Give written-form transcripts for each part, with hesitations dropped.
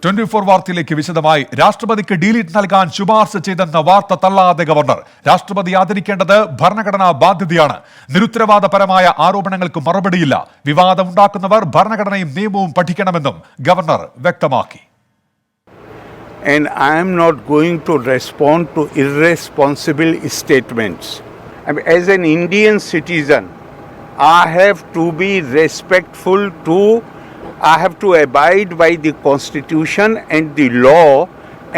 24 വാർത്തയിലേക്ക് വിശദമായി. രാഷ്ട്രപതിക്ക് ഡീലിറ്റ് നൽകാൻ ശുപാർശ ചെയ്തെന്ന വാർത്ത തള്ളാതെ ഗവർണർ. രാഷ്ട്രപതി ആദരിക്കേണ്ടത് ഭരണഘടനാ ബാധ്യതയാണ്. നിരുത്തരവാദപരമായ ആരോപണങ്ങൾക്ക് മറുപടിയില്ല. വിവാദമുണ്ടാക്കുന്നവർ ഭരണഘടനയും നിയമവും പഠിക്കണമെന്നും ഗവർണർ വ്യക്തമാക്കി. And I am not going to respond to irresponsible statements. As an Indian citizen, I have to be respectful to, I have to abide by the Constitution and the law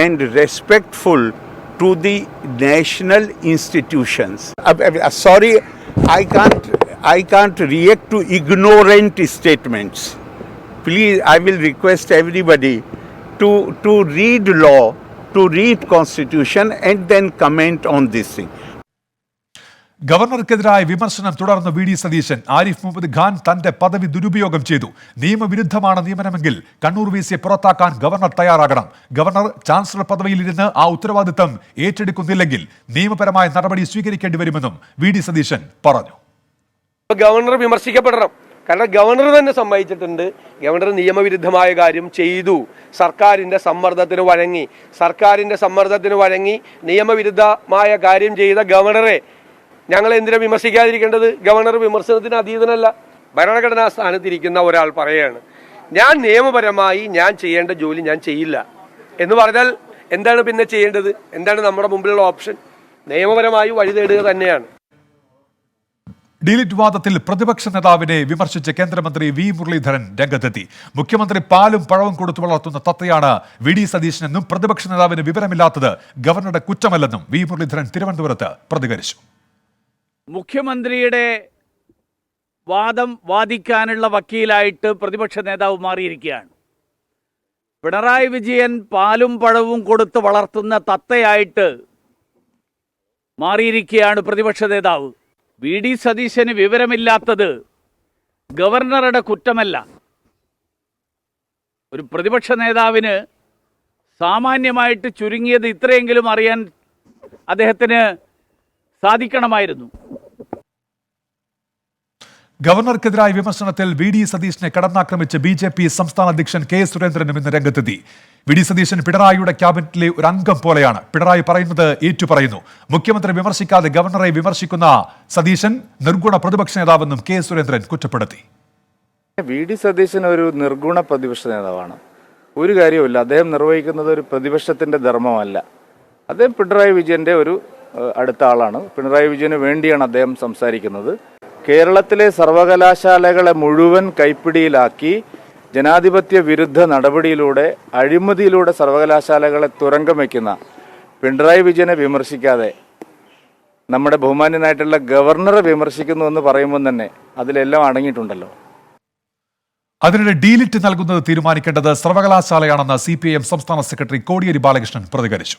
and respectful to the national institutions. Sorry, I can't react to ignorant statements. Please, I will request everybody to read law, to read Constitution and then comment on this thing. ഗവർണർക്കെതിരായ വിമർശനം തുടർന്ന് V D Satheesan. Arif Muhammad Khan തന്റെ പദവി ദുരുപയോഗം ചെയ്തു. നിയമവിരുദ്ധമാണ് നിയമനമെങ്കിൽ കണ്ണൂർ വിസിയെ പുറത്താക്കാൻ governor തയ്യാറാകണം. Governor chancellor പദവിയിലിരുന്ന് ആ ഉത്തരവാദിത്തം ഏറ്റെടുക്കുന്നില്ലെങ്കിൽ നിയമപരമായ നടപടി സ്വീകരിക്കേണ്ടി വരുമെന്നും വി ഡി സതീശൻ പറഞ്ഞു. ഗവർണർ വിമർശിക്കപ്പെടണം. കാരണം ഗവർണർ തന്നെ സമ്മതിച്ചിട്ടുണ്ട്, ഗവർണർ നിയമവിരുദ്ധമായ കാര്യം ചെയ്തു. സർക്കാരിൻ്റെ സമ്മർദ്ദത്തിന് വഴങ്ങി നിയമവിരുദ്ധമായ കാര്യം ചെയ്ത ഗവർണറെ ഞങ്ങൾ എന്തിനാ വിമർശിക്കാതിരിക്കേണ്ടത്? ഗവർണർ വിമർശനത്തിന് അതീതനല്ല. ഭരണഘടനാ സ്ഥാനത്തിരിക്കുന്ന ഒരാൾ പറയാണ്, ഞാൻ നിയമപരമായി ഞാൻ ചെയ്യേണ്ട ജോലി ഞാൻ ചെയ്യില്ല എന്ന് പറഞ്ഞാൽ എന്താണ് പിന്നെ ചെയ്യേണ്ടത്? എന്താണ് നമ്മുടെ മുമ്പിലുള്ള ഓപ്ഷൻ? നിയമപരമായി വഴി തേടുക തന്നെയാണ്. ഡീലിറ്റ് വാദത്തിൽ പ്രതിപക്ഷ നേതാവിനെ വിമർശിച്ച് കേന്ദ്രമന്ത്രി വി മുരളീധരൻ രംഗത്തെത്തി. മുഖ്യമന്ത്രി പാലും പഴവും കൊടുത്തു വളർത്തുന്ന തത്തയാണ് വി ഡി സതീശനെന്നും പ്രതിപക്ഷ നേതാവിന് വിവരമില്ലാത്തത് ഗവർണറുടെ കുറ്റമല്ലെന്നും വി മുരളീധരൻ തിരുവനന്തപുരത്ത് പ്രതികരിച്ചു. മുഖ്യമന്ത്രിയുടെ വാദം വാദിക്കാനുള്ള വക്കീലായിട്ട് പ്രതിപക്ഷ നേതാവ് മാറിയിരിക്കുകയാണ്. പിണറായി വിജയൻ പാലും പഴവും കൊടുത്ത് വളർത്തുന്ന തത്തയായിട്ട് മാറിയിരിക്കുകയാണ് പ്രതിപക്ഷ നേതാവ്. വി ഡി സതീശന് വിവരമില്ലാത്തത് ഗവർണറുടെ കുറ്റമല്ല. ഒരു പ്രതിപക്ഷ നേതാവിന് സാമാന്യമായിട്ട് ചുരുങ്ങിയത് ഇത്രയെങ്കിലും അറിയാൻ അദ്ദേഹത്തിന് സാധിക്കണമായിരുന്നു. ഗവർണർക്കെതിരായ വിമർശനത്തിൽ വി ഡി സതീശനെ കടന്നാക്രമിച്ച് BJP സംസ്ഥാന അധ്യക്ഷൻ കെ സുരേന്ദ്രനും ഇന്ന് രംഗത്തെത്തി. വി ഡി സതീശൻ പിണറായിയുടെ ക്യാബിനറ്റിലെ ഒരു അംഗം പോലെയാണ്. പിണറായി പറയുന്നത് ഏറ്റുപറയുന്നു. മുഖ്യമന്ത്രി വിമർശിക്കാതെ ഗവർണറെ വിമർശിക്കുന്ന സതീശൻ നിർഗുണ പ്രതിപക്ഷ നേതാവെന്നും കെ സുരേന്ദ്രൻ കുറ്റപ്പെടുത്തി. വി ഡി സതീശൻ ഒരു നിർഗുണ പ്രതിപക്ഷ നേതാവാണ്. ഒരു കാര്യവുമില്ല, അദ്ദേഹം നിർവഹിക്കുന്നത് ഒരു പ്രതിപക്ഷത്തിന്റെ ധർമ്മമല്ല. അദ്ദേഹം പിണറായി വിജയന്റെ ഒരു അടുത്ത ആളാണ്. പിണറായി വിജയന് വേണ്ടിയാണ് അദ്ദേഹം സംസാരിക്കുന്നത്. കേരളത്തിലെ സർവകലാശാലകളെ മുഴുവൻ കൈപ്പിടിയിലാക്കി ജനാധിപത്യ വിരുദ്ധ നടപടിയിലൂടെ, അഴിമതിയിലൂടെ സർവകലാശാലകളെ തുരങ്കം വയ്ക്കുന്ന പിണറായി വിജയനെ വിമർശിക്കാതെ നമ്മുടെ ബഹുമാന്യനായിട്ടുള്ള ഗവർണറെ വിമർശിക്കുന്നു എന്ന് പറയുമ്പോൾ തന്നെ അതിലെല്ലാം അടങ്ങിയിട്ടുണ്ടല്ലോ. അതിനിടെ ഡീലിറ്റ് നൽകുന്നത് തീരുമാനിക്കേണ്ടത് സർവകലാശാലയാണെന്ന് CPIM സംസ്ഥാന സെക്രട്ടറി കോടിയേരി ബാലകൃഷ്ണൻ പ്രതികരിച്ചു.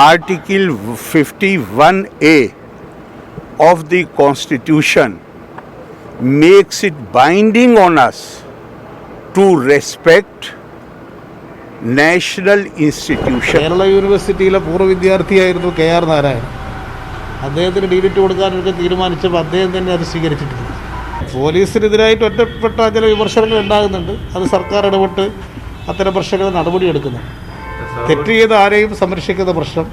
Article 51A of the Constitution makes it binding on us to respect national institutions. Kerala യൂണിവേഴ്സിറ്റിയിലെ പൂർവ്വ വിദ്യാർത്ഥിയായിരുന്നു KR നാരായണൻ. അദ്ദേഹത്തിന് ഡീലിറ്റ് കൊടുക്കാനൊക്കെ തീരുമാനിച്ചപ്പോൾ അദ്ദേഹം തന്നെ അത് സ്വീകരിച്ചിട്ടുണ്ട്. പോലീസിനെതിരായിട്ട് ഒറ്റപ്പെട്ട ചില വിമർശനങ്ങൾ ഉണ്ടാകുന്നുണ്ട്. അത് സർക്കാർ ഇടപെട്ട് അത്തരം പ്രശ്നങ്ങൾ നടപടിയെടുക്കുന്നു. തെറ്റ് ചെയ്ത് ആരെയും സംരക്ഷിക്കുന്ന പ്രശ്നം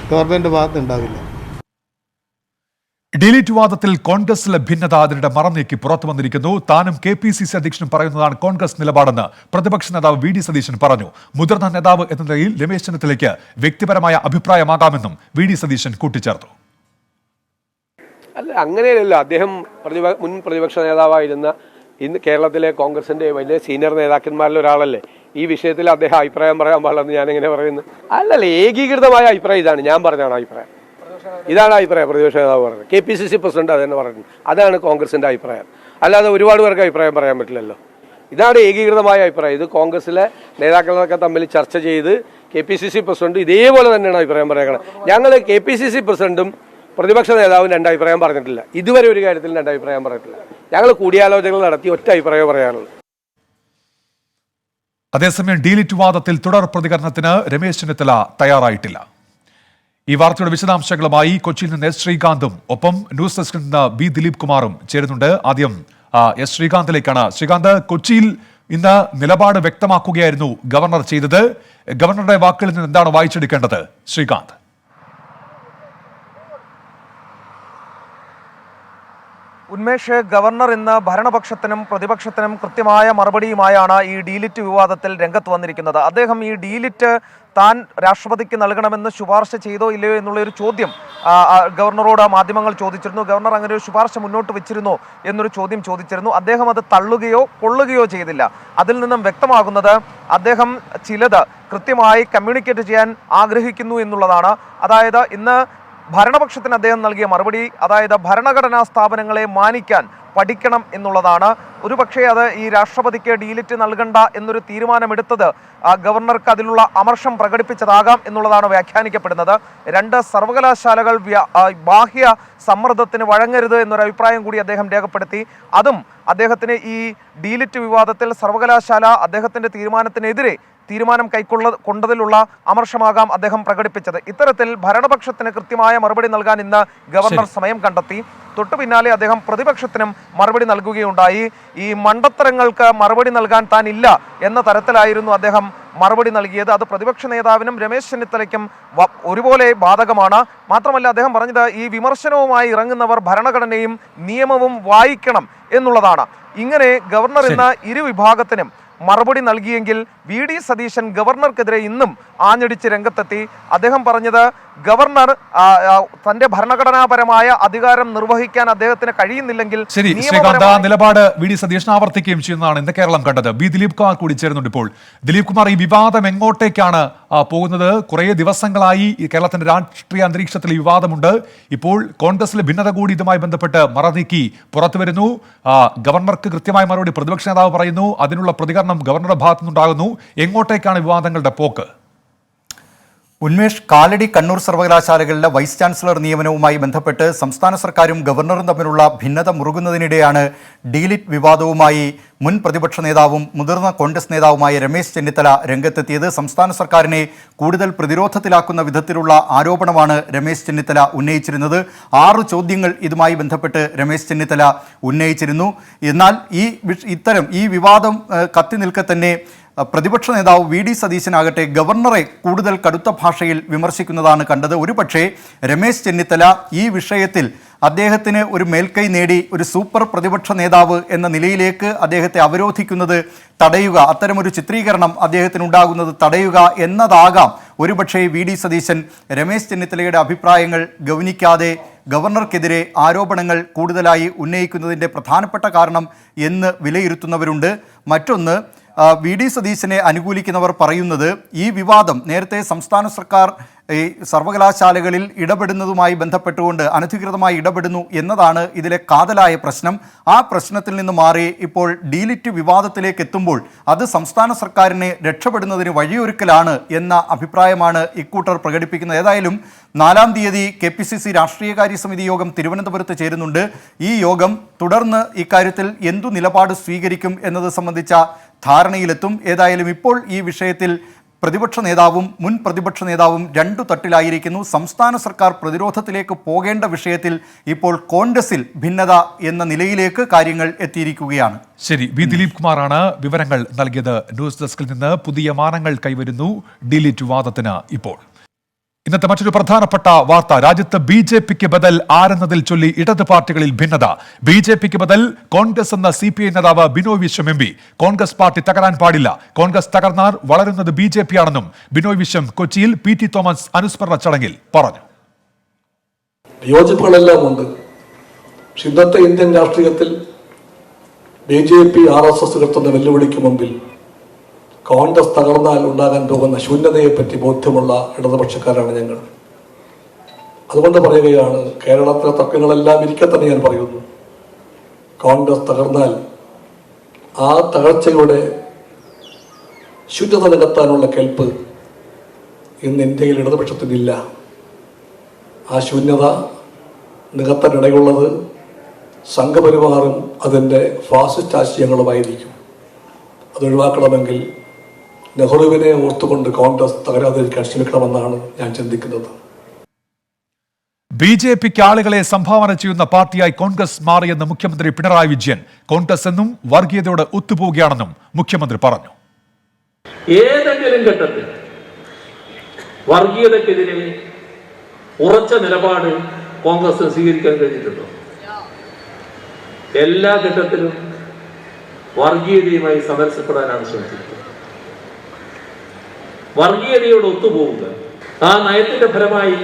ഗവൺമെന്റ് ഭാഗത്ത് ഉണ്ടാവില്ല. ഡീലിറ്റ് വാദത്തിൽ കോൺഗ്രസിലെ ഭിന്നത അതിനിടെ മറന്നേക്ക് പുറത്തു വന്നിരിക്കുന്നു. താനും KPCC അധ്യക്ഷനും പറയുന്നതാണ് കോൺഗ്രസ് നിലപാടെന്ന് പ്രതിപക്ഷ നേതാവ് വി ഡി സതീശൻ പറഞ്ഞു. മുതിർന്ന നേതാവ് എന്ന നിലയിൽ രമേശ് ചെന്നിത്തലയ്ക്ക് വ്യക്തിപരമായ അഭിപ്രായമാകാമെന്നും വി ഡി സതീശൻ കൂട്ടിച്ചേർത്തു. അല്ല, അങ്ങനെയല്ലല്ലോ. അദ്ദേഹം മുൻ പ്രതിപക്ഷ നേതാവായിരുന്ന ഇന്ന് കേരളത്തിലെ കോൺഗ്രസിന്റെ വലിയ സീനിയർ നേതാക്കന്മാരിൽ ഒരാളല്ലേ. ഈ വിഷയത്തിൽ അദ്ദേഹം അഭിപ്രായം പറയാൻ പാടില്ലെന്ന് ഞാൻ എങ്ങനെ പറയുന്നത്? അല്ലല്ല, ഏകീകൃതമായ അഭിപ്രായം ഇതാണ്. ഞാൻ പറഞ്ഞാണ് അഭിപ്രായം, ഇതാണ് അഭിപ്രായം. പ്രതിപക്ഷ നേതാവ് പറഞ്ഞത്, KPCC പ്രസിഡന്റ് അത് തന്നെ പറഞ്ഞു. അതാണ് കോൺഗ്രസിന്റെ അഭിപ്രായം. അല്ലാതെ ഒരുപാട് പേർക്ക് അഭിപ്രായം പറയാൻ പറ്റില്ലല്ലോ. ഇതാണ് ഏകീകൃതമായ അഭിപ്രായം. ഇത് കോൺഗ്രസിലെ നേതാക്കളൊക്കെ തമ്മിൽ ചർച്ച ചെയ്ത് KPCC പ്രസിഡന്റ് ഇതേപോലെ തന്നെയാണ് അഭിപ്രായം പറയുന്നത്. ഞങ്ങൾ KPCC പ്രസിഡന്റും പ്രതിപക്ഷ നേതാവും രണ്ടഭിപ്രായം പറഞ്ഞിട്ടില്ല. ഇതുവരെ ഒരു കാര്യത്തിൽ രണ്ടഭിപ്രായം പറഞ്ഞിട്ടില്ല. ഞങ്ങൾ കൂടിയാലോചനകൾ നടത്തി ഒറ്റ അഭിപ്രായം പറയാനുള്ളത്. അതേസമയം ഡീലിറ്റ് വാദത്തിൽ തുടർ പ്രതികരണത്തിന് രമേശ് ചെന്നിത്തല തയ്യാറായിട്ടില്ല. ഈ വാർത്തയുടെ വിശദാംശങ്ങളുമായി കൊച്ചിയിൽ നിന്ന് S. ശ്രീകാന്തും ഒപ്പം ന്യൂസ് ഡെസ്കിൽ നിന്ന് B. ദിലീപ് കുമാറും ചേരുന്നുണ്ട്. ആദ്യം S. ശ്രീകാന്തിലേക്കാണ്. ശ്രീകാന്ത്, കൊച്ചിയിൽ ഇന്ന് നിലപാട് വ്യക്തമാക്കുകയായിരുന്നു ഗവർണർ ചെയ്തത്. ഗവർണറുടെ വാക്കുകളിൽ നിന്ന് എന്താണ് വായിച്ചെടുക്കേണ്ടത്? ശ്രീകാന്ത്. ഉന്മേഷ്, ഗവർണർ ഇന്ന് ഭരണപക്ഷത്തിനും പ്രതിപക്ഷത്തിനും കൃത്യമായ മറുപടിയുമായാണ് ഈ ഡീലിറ്റ് വിവാദത്തിൽ രംഗത്ത് വന്നിരിക്കുന്നത്. അദ്ദേഹം ഈ ഡീലിറ്റ് താൻ രാഷ്ട്രപതിക്ക് നൽകണമെന്ന് ശുപാർശ ചെയ്തോ ഇല്ലയോ എന്നുള്ളൊരു ചോദ്യം ഗവർണറോട് മാധ്യമങ്ങൾ ചോദിച്ചിരുന്നു. ഗവർണർ അങ്ങനെ ഒരു ശുപാർശ മുന്നോട്ട് വെച്ചിരുന്നോ എന്നൊരു ചോദ്യം ചോദിച്ചിരുന്നു. അദ്ദേഹം അത് തള്ളുകയോ കൊള്ളുകയോ ചെയ്തില്ല. അതിൽ നിന്നും വ്യക്തമാകുന്നത് അദ്ദേഹം ചിലത് കൃത്യമായി കമ്മ്യൂണിക്കേറ്റ് ചെയ്യാൻ ആഗ്രഹിക്കുന്നു എന്നുള്ളതാണ്. അതായത് ഇന്ന് ഭരണപക്ഷത്തിന് അദ്ദേഹം നൽകിയ മറുപടി, അതായത് ഭരണഘടനാ സ്ഥാപനങ്ങളെ മാനിക്കാൻ പഠിക്കണം എന്നുള്ളതാണ്. ഒരുപക്ഷെ അത് ഈ രാഷ്ട്രപതിക്ക് ഡീലിറ്റ് നൽകണ്ട എന്നൊരു തീരുമാനമെടുത്തത് ഗവർണർക്ക് അതിലുള്ള അമർഷം പ്രകടിപ്പിച്ചതാകാം എന്നുള്ളതാണ് വ്യാഖ്യാനിക്കപ്പെടുന്നത്. 2 സർവകലാശാലകൾ ബാഹ്യ സമ്മർദ്ദത്തിന് വഴങ്ങരുത് എന്നൊരു അഭിപ്രായം കൂടി അദ്ദേഹം രേഖപ്പെടുത്തി. അതും അദ്ദേഹത്തിന് ഈ ഡീലിറ്റ് വിവാദത്തിൽ സർവകലാശാല അദ്ദേഹത്തിന്റെ തീരുമാനം കൊണ്ടതിലുള്ള അമർഷമാകാം അദ്ദേഹം പ്രകടിപ്പിച്ചത്. ഇത്തരത്തിൽ ഭരണപക്ഷത്തിന് കൃത്യമായ മറുപടി നൽകാൻ ഇന്ന് ഗവർണർ സമയം കണ്ടെത്തി. തൊട്ടു പിന്നാലെ അദ്ദേഹം പ്രതിപക്ഷത്തിനും മറുപടി നൽകുകയുണ്ടായി. ഈ മണ്ടത്തരങ്ങൾക്ക് മറുപടി നൽകാൻ താൻ ഇല്ല എന്ന തരത്തിലായിരുന്നു അദ്ദേഹം മറുപടി നൽകിയത്. അത് പ്രതിപക്ഷ നേതാവിനും രമേശ് ചെന്നിത്തലയ്ക്കും ഒരുപോലെ ബാധകമാണ്. മാത്രമല്ല അദ്ദേഹം പറഞ്ഞത് ഈ വിമർശനവുമായി ഇറങ്ങുന്നവർ ഭരണഘടനയും നിയമവും വായിക്കണം എന്നുള്ളതാണ്. ഇങ്ങനെ ഗവർണർ ഇന്ന് ഇരുവിഭാഗത്തിനും മറുപടി നൽകിയെങ്കിൽ വി ഡി സതീശൻ ഗവർണർക്കെതിരെ ഇന്നും ആഞ്ഞടിച്ച് രംഗത്തെത്തി. അദ്ദേഹം പറഞ്ഞത് ഗവർണർ തന്റെ ഭരണഘടനാപരമായ അധികാരം നിർവഹിക്കാൻ അദ്ദേഹത്തിന് കഴിയുന്നില്ലെങ്കിൽ ശരി, ശ്രീകാന്ത്, നിലപാട് വി ഡി സതീശൻ ആവർത്തിക്കുകയും ചെയ്യുന്നതാണ് ഇന്ന് കേരളം കണ്ടത്. ബി ദിലീപ് കുമാർ കൂടി ചേരുന്നുണ്ട് ഇപ്പോൾ. ദിലീപ് കുമാർ, ഈ വിവാദം എങ്ങോട്ടേക്കാണ് പോകുന്നത്? കുറേ ദിവസങ്ങളായി കേരളത്തിന്റെ രാഷ്ട്രീയ അന്തരീക്ഷത്തിൽ ഈ വിവാദമുണ്ട്. ഇപ്പോൾ കോൺഗ്രസിലെ ഭിന്നത കൂടി ഇതുമായി ബന്ധപ്പെട്ട് മറനീക്കി പുറത്തു വരുന്നു. ഗവർണർക്ക് കൃത്യമായ മറുപടി പ്രതിപക്ഷ നേതാവ് പറയുന്നു. അതിനുള്ള പ്രതികരണം ഗവർണറുടെ ഭാഗത്തുനിന്നുണ്ടാകുന്നു. എങ്ങോട്ടേക്കാണ് വിവാദങ്ങളുടെ പോക്ക്? ഉന്മേഷ്, കാലടി കണ്ണൂർ സർവകലാശാലകളിലെ വൈസ് ചാൻസലർ നിയമനവുമായി ബന്ധപ്പെട്ട് സംസ്ഥാന സർക്കാരും ഗവർണറും തമ്മിലുള്ള ഭിന്നത മുറുകുന്നതിനിടെയാണ് ഡീലിറ്റ് വിവാദവുമായി മുൻ പ്രതിപക്ഷ നേതാവും മുതിർന്ന കോൺഗ്രസ് നേതാവുമായ രമേശ് ചെന്നിത്തല രംഗത്തെത്തിയത്. സംസ്ഥാന സർക്കാരിനെ കൂടുതൽ പ്രതിരോധത്തിലാക്കുന്ന വിധത്തിലുള്ള ആരോപണമാണ് രമേശ് ചെന്നിത്തല ഉന്നയിച്ചിരുന്നത്. 6 ചോദ്യങ്ങൾ ഇതുമായി ബന്ധപ്പെട്ട് രമേശ് ചെന്നിത്തല ഉന്നയിച്ചിരുന്നു. എന്നാൽ ഈ വിവാദം കത്തി നിൽക്കെ തന്നെ പ്രതിപക്ഷ നേതാവ് വി ഡി സതീശനാകട്ടെ ഗവർണറെ കൂടുതൽ കടുത്ത ഭാഷയിൽ വിമർശിക്കുന്നതാണ് കണ്ടത്. ഒരുപക്ഷെ രമേശ് ചെന്നിത്തല ഈ വിഷയത്തിൽ അദ്ദേഹത്തിന് ഒരു മേൽക്കൈ നേടി ഒരു സൂപ്പർ പ്രതിപക്ഷ നേതാവ് എന്ന നിലയിലേക്ക് അദ്ദേഹത്തെ അവരോധിക്കുന്നത് തടയുക, അത്തരമൊരു ചിത്രീകരണം അദ്ദേഹത്തിനുണ്ടാകുന്നത് തടയുക എന്നതാകാം ഒരുപക്ഷെ വി ഡി സതീശൻ രമേശ് ചെന്നിത്തലയുടെ അഭിപ്രായങ്ങൾ ഗൗനിക്കാതെ ഗവർണർക്കെതിരെ ആരോപണങ്ങൾ കൂടുതലായി ഉന്നയിക്കുന്നതിൻ്റെ പ്രധാനപ്പെട്ട കാരണം എന്ന് വിലയിരുത്തുന്നവരുണ്ട്. മറ്റൊന്ന്, വി ഡി സതീശനെ അനുകൂലിക്കുന്നവർ പറയുന്നത് ഈ വിവാദം നേരത്തെ സംസ്ഥാന സർക്കാർ ഈ സർവകലാശാലകളിൽ ഇടപെടുന്നതുമായി ബന്ധപ്പെട്ടുകൊണ്ട് അനധികൃതമായി ഇടപെടുന്നു എന്നതാണ് ഇതിലെ കാതലായ പ്രശ്നം. ആ പ്രശ്നത്തിൽ നിന്ന് മാറി ഇപ്പോൾ ഡീലിറ്റ് വിവാദത്തിലേക്ക് എത്തുമ്പോൾ അത് സംസ്ഥാന സർക്കാരിനെ രക്ഷപ്പെടുന്നതിന് വഴിയൊരുക്കലാണ് എന്ന അഭിപ്രായമാണ് ഇക്കൂട്ടർ പ്രകടിപ്പിക്കുന്നത്. ഏതായാലും 4-ാം തീയതി KPCC രാഷ്ട്രീയകാര്യ സമിതി യോഗം തിരുവനന്തപുരത്ത് ചേരുന്നുണ്ട്. ഈ യോഗം തുടർന്ന് ഇക്കാര്യത്തിൽ എന്തു നിലപാട് സ്വീകരിക്കും എന്നത് സംബന്ധിച്ച ധാരണയിലെത്തും. ഏതായാലും ഇപ്പോൾ ഈ വിഷയത്തിൽ പ്രതിപക്ഷ നേതാവും മുൻ പ്രതിപക്ഷ നേതാവും 2 തട്ടിലായിരിക്കുന്നു. സംസ്ഥാന സർക്കാർ പ്രതിരോധത്തിലേക്ക് പോകേണ്ട വിഷയത്തിൽ ഇപ്പോൾ കോൺഗ്രസിൽ ഭിന്നത എന്ന നിലയിലേക്ക് കാര്യങ്ങൾ എത്തിയിരിക്കുകയാണ്. ശരി, വി ദിലീപ് കുമാറാണ് വിവരങ്ങൾ നൽകിയത്. ന്യൂസ് ഡെസ്കിൽ നിന്ന് പുതിയ മാനങ്ങൾ കൈവരുന്നു ഡീലിറ്റ് വിവാദത്തിന്. ഇപ്പോൾ ഇന്നത്തെ മറ്റൊരു പ്രധാനപ്പെട്ട വാർത്ത, രാജ്യത്ത് BJPക്ക് ബദൽ ആരെന്നതിൽ ചൊല്ലി ഇടത് പാർട്ടികളിൽ ഭിന്നത. BJPക്ക് ബദൽ കോൺഗ്രസ് എന്ന CPI നേതാവ് ബിനോയ് വിശ്വം MP. കോൺഗ്രസ് പാർട്ടി തകരാൻ പാടില്ല, കോൺഗ്രസ് തകർന്നാൽ വളരുന്നത് BJP ആണെന്നും ബിനോയ് വിശ്വം കൊച്ചിയിൽ PT തോമസ് അനുസ്മരണ ചടങ്ങിൽ പറഞ്ഞു. യോജിപ്പുകളെല്ലാം ഉണ്ട്. ഇന്നത്തെ ഇന്ത്യൻ രാഷ്ട്രീയത്തിൽ BJP RSS ഉയർത്തുന്ന വെല്ലുവിളിക്ക് മുമ്പിൽ കോൺഗ്രസ് തകർന്നാൽ ഉണ്ടാകാൻ പോകുന്ന ശൂന്യതയെപ്പറ്റി ബോധ്യമുള്ള ഇടതുപക്ഷക്കാരാണ് ഞങ്ങൾ. അതുകൊണ്ട് പറയുകയാണ്, കേരളത്തിലെ തർക്കങ്ങളെല്ലാം ഇരിക്കെ തന്നെ ഞാൻ പറയുന്നു, കോൺഗ്രസ് തകർന്നാൽ ആ തകർച്ചയുടെ ശൂന്യത നികത്താനുള്ള കെൽപ്പ് ഇന്ന് ഇന്ത്യയിൽ ഇടതുപക്ഷത്തിനില്ല. ആ ശൂന്യത നികത്താനിടയുള്ളത് സംഘപരിവാറും അതിൻ്റെ ഫാസിസ്റ്റ് ആശയങ്ങളുമായിരിക്കും. അതൊഴിവാക്കണമെങ്കിൽ നെഹ്റുവിനെ ഓർത്തുകൊണ്ട് കോൺഗ്രസ് തകരാതിരിക്കാൻ ശ്രമിക്കണമെന്നാണ് ഞാൻ ചിന്തിക്കുന്നത്. BJPക്ക് ആളുകളെ സംഭാവന ചെയ്യുന്ന പാർട്ടിയായി കോൺഗ്രസ് മാറിയെന്ന് മുഖ്യമന്ത്രി പിണറായി വിജയൻ. കോൺഗ്രസ് എന്നും വർഗീയതയോട് ഒത്തുപോവുകയാണെന്നും മുഖ്യമന്ത്രി പറഞ്ഞു. ഏതെങ്കിലും ഘട്ടത്തിൽ വർഗീയതക്കെതിരെ ഉറച്ച നിലപാട് കോൺഗ്രസ് സ്വീകരിക്കാൻ കഴിഞ്ഞിട്ടുണ്ടോ? എല്ലാ ഘട്ടത്തിലും വർഗീയതയുമായി സമരസപ്പെടാനാണ് ശ്രമിച്ചിരിക്കുന്നത്. വർഗീയതയോട് ഒത്തുപോവുക, ആ നയത്തിന്റെ ഫലമായി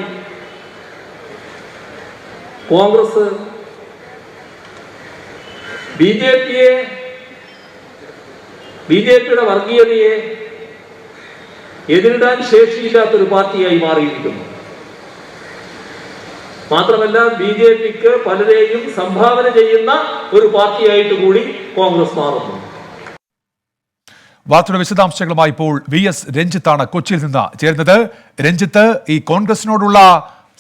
കോൺഗ്രസ് ബിജെപിയുടെ വർഗീയതയെ എതിരിടാൻ ശേഷിയില്ലാത്തൊരു പാർട്ടിയായി മാറിയിരിക്കുന്നു. മാത്രമല്ല ബിജെപിക്ക് പലരെയും സംഭാവന ചെയ്യുന്ന ഒരു പാർട്ടിയായിട്ട് കൂടി കോൺഗ്രസ് മാറുന്നു. വാർത്തയുടെ വിശദാംശങ്ങളുമായി ഇപ്പോൾ VS രഞ്ജിത്താണ് കൊച്ചിയിൽ നിന്ന് ചേരുന്നത്. രഞ്ജിത്ത്, ഈ കോൺഗ്രസിനോടുള്ള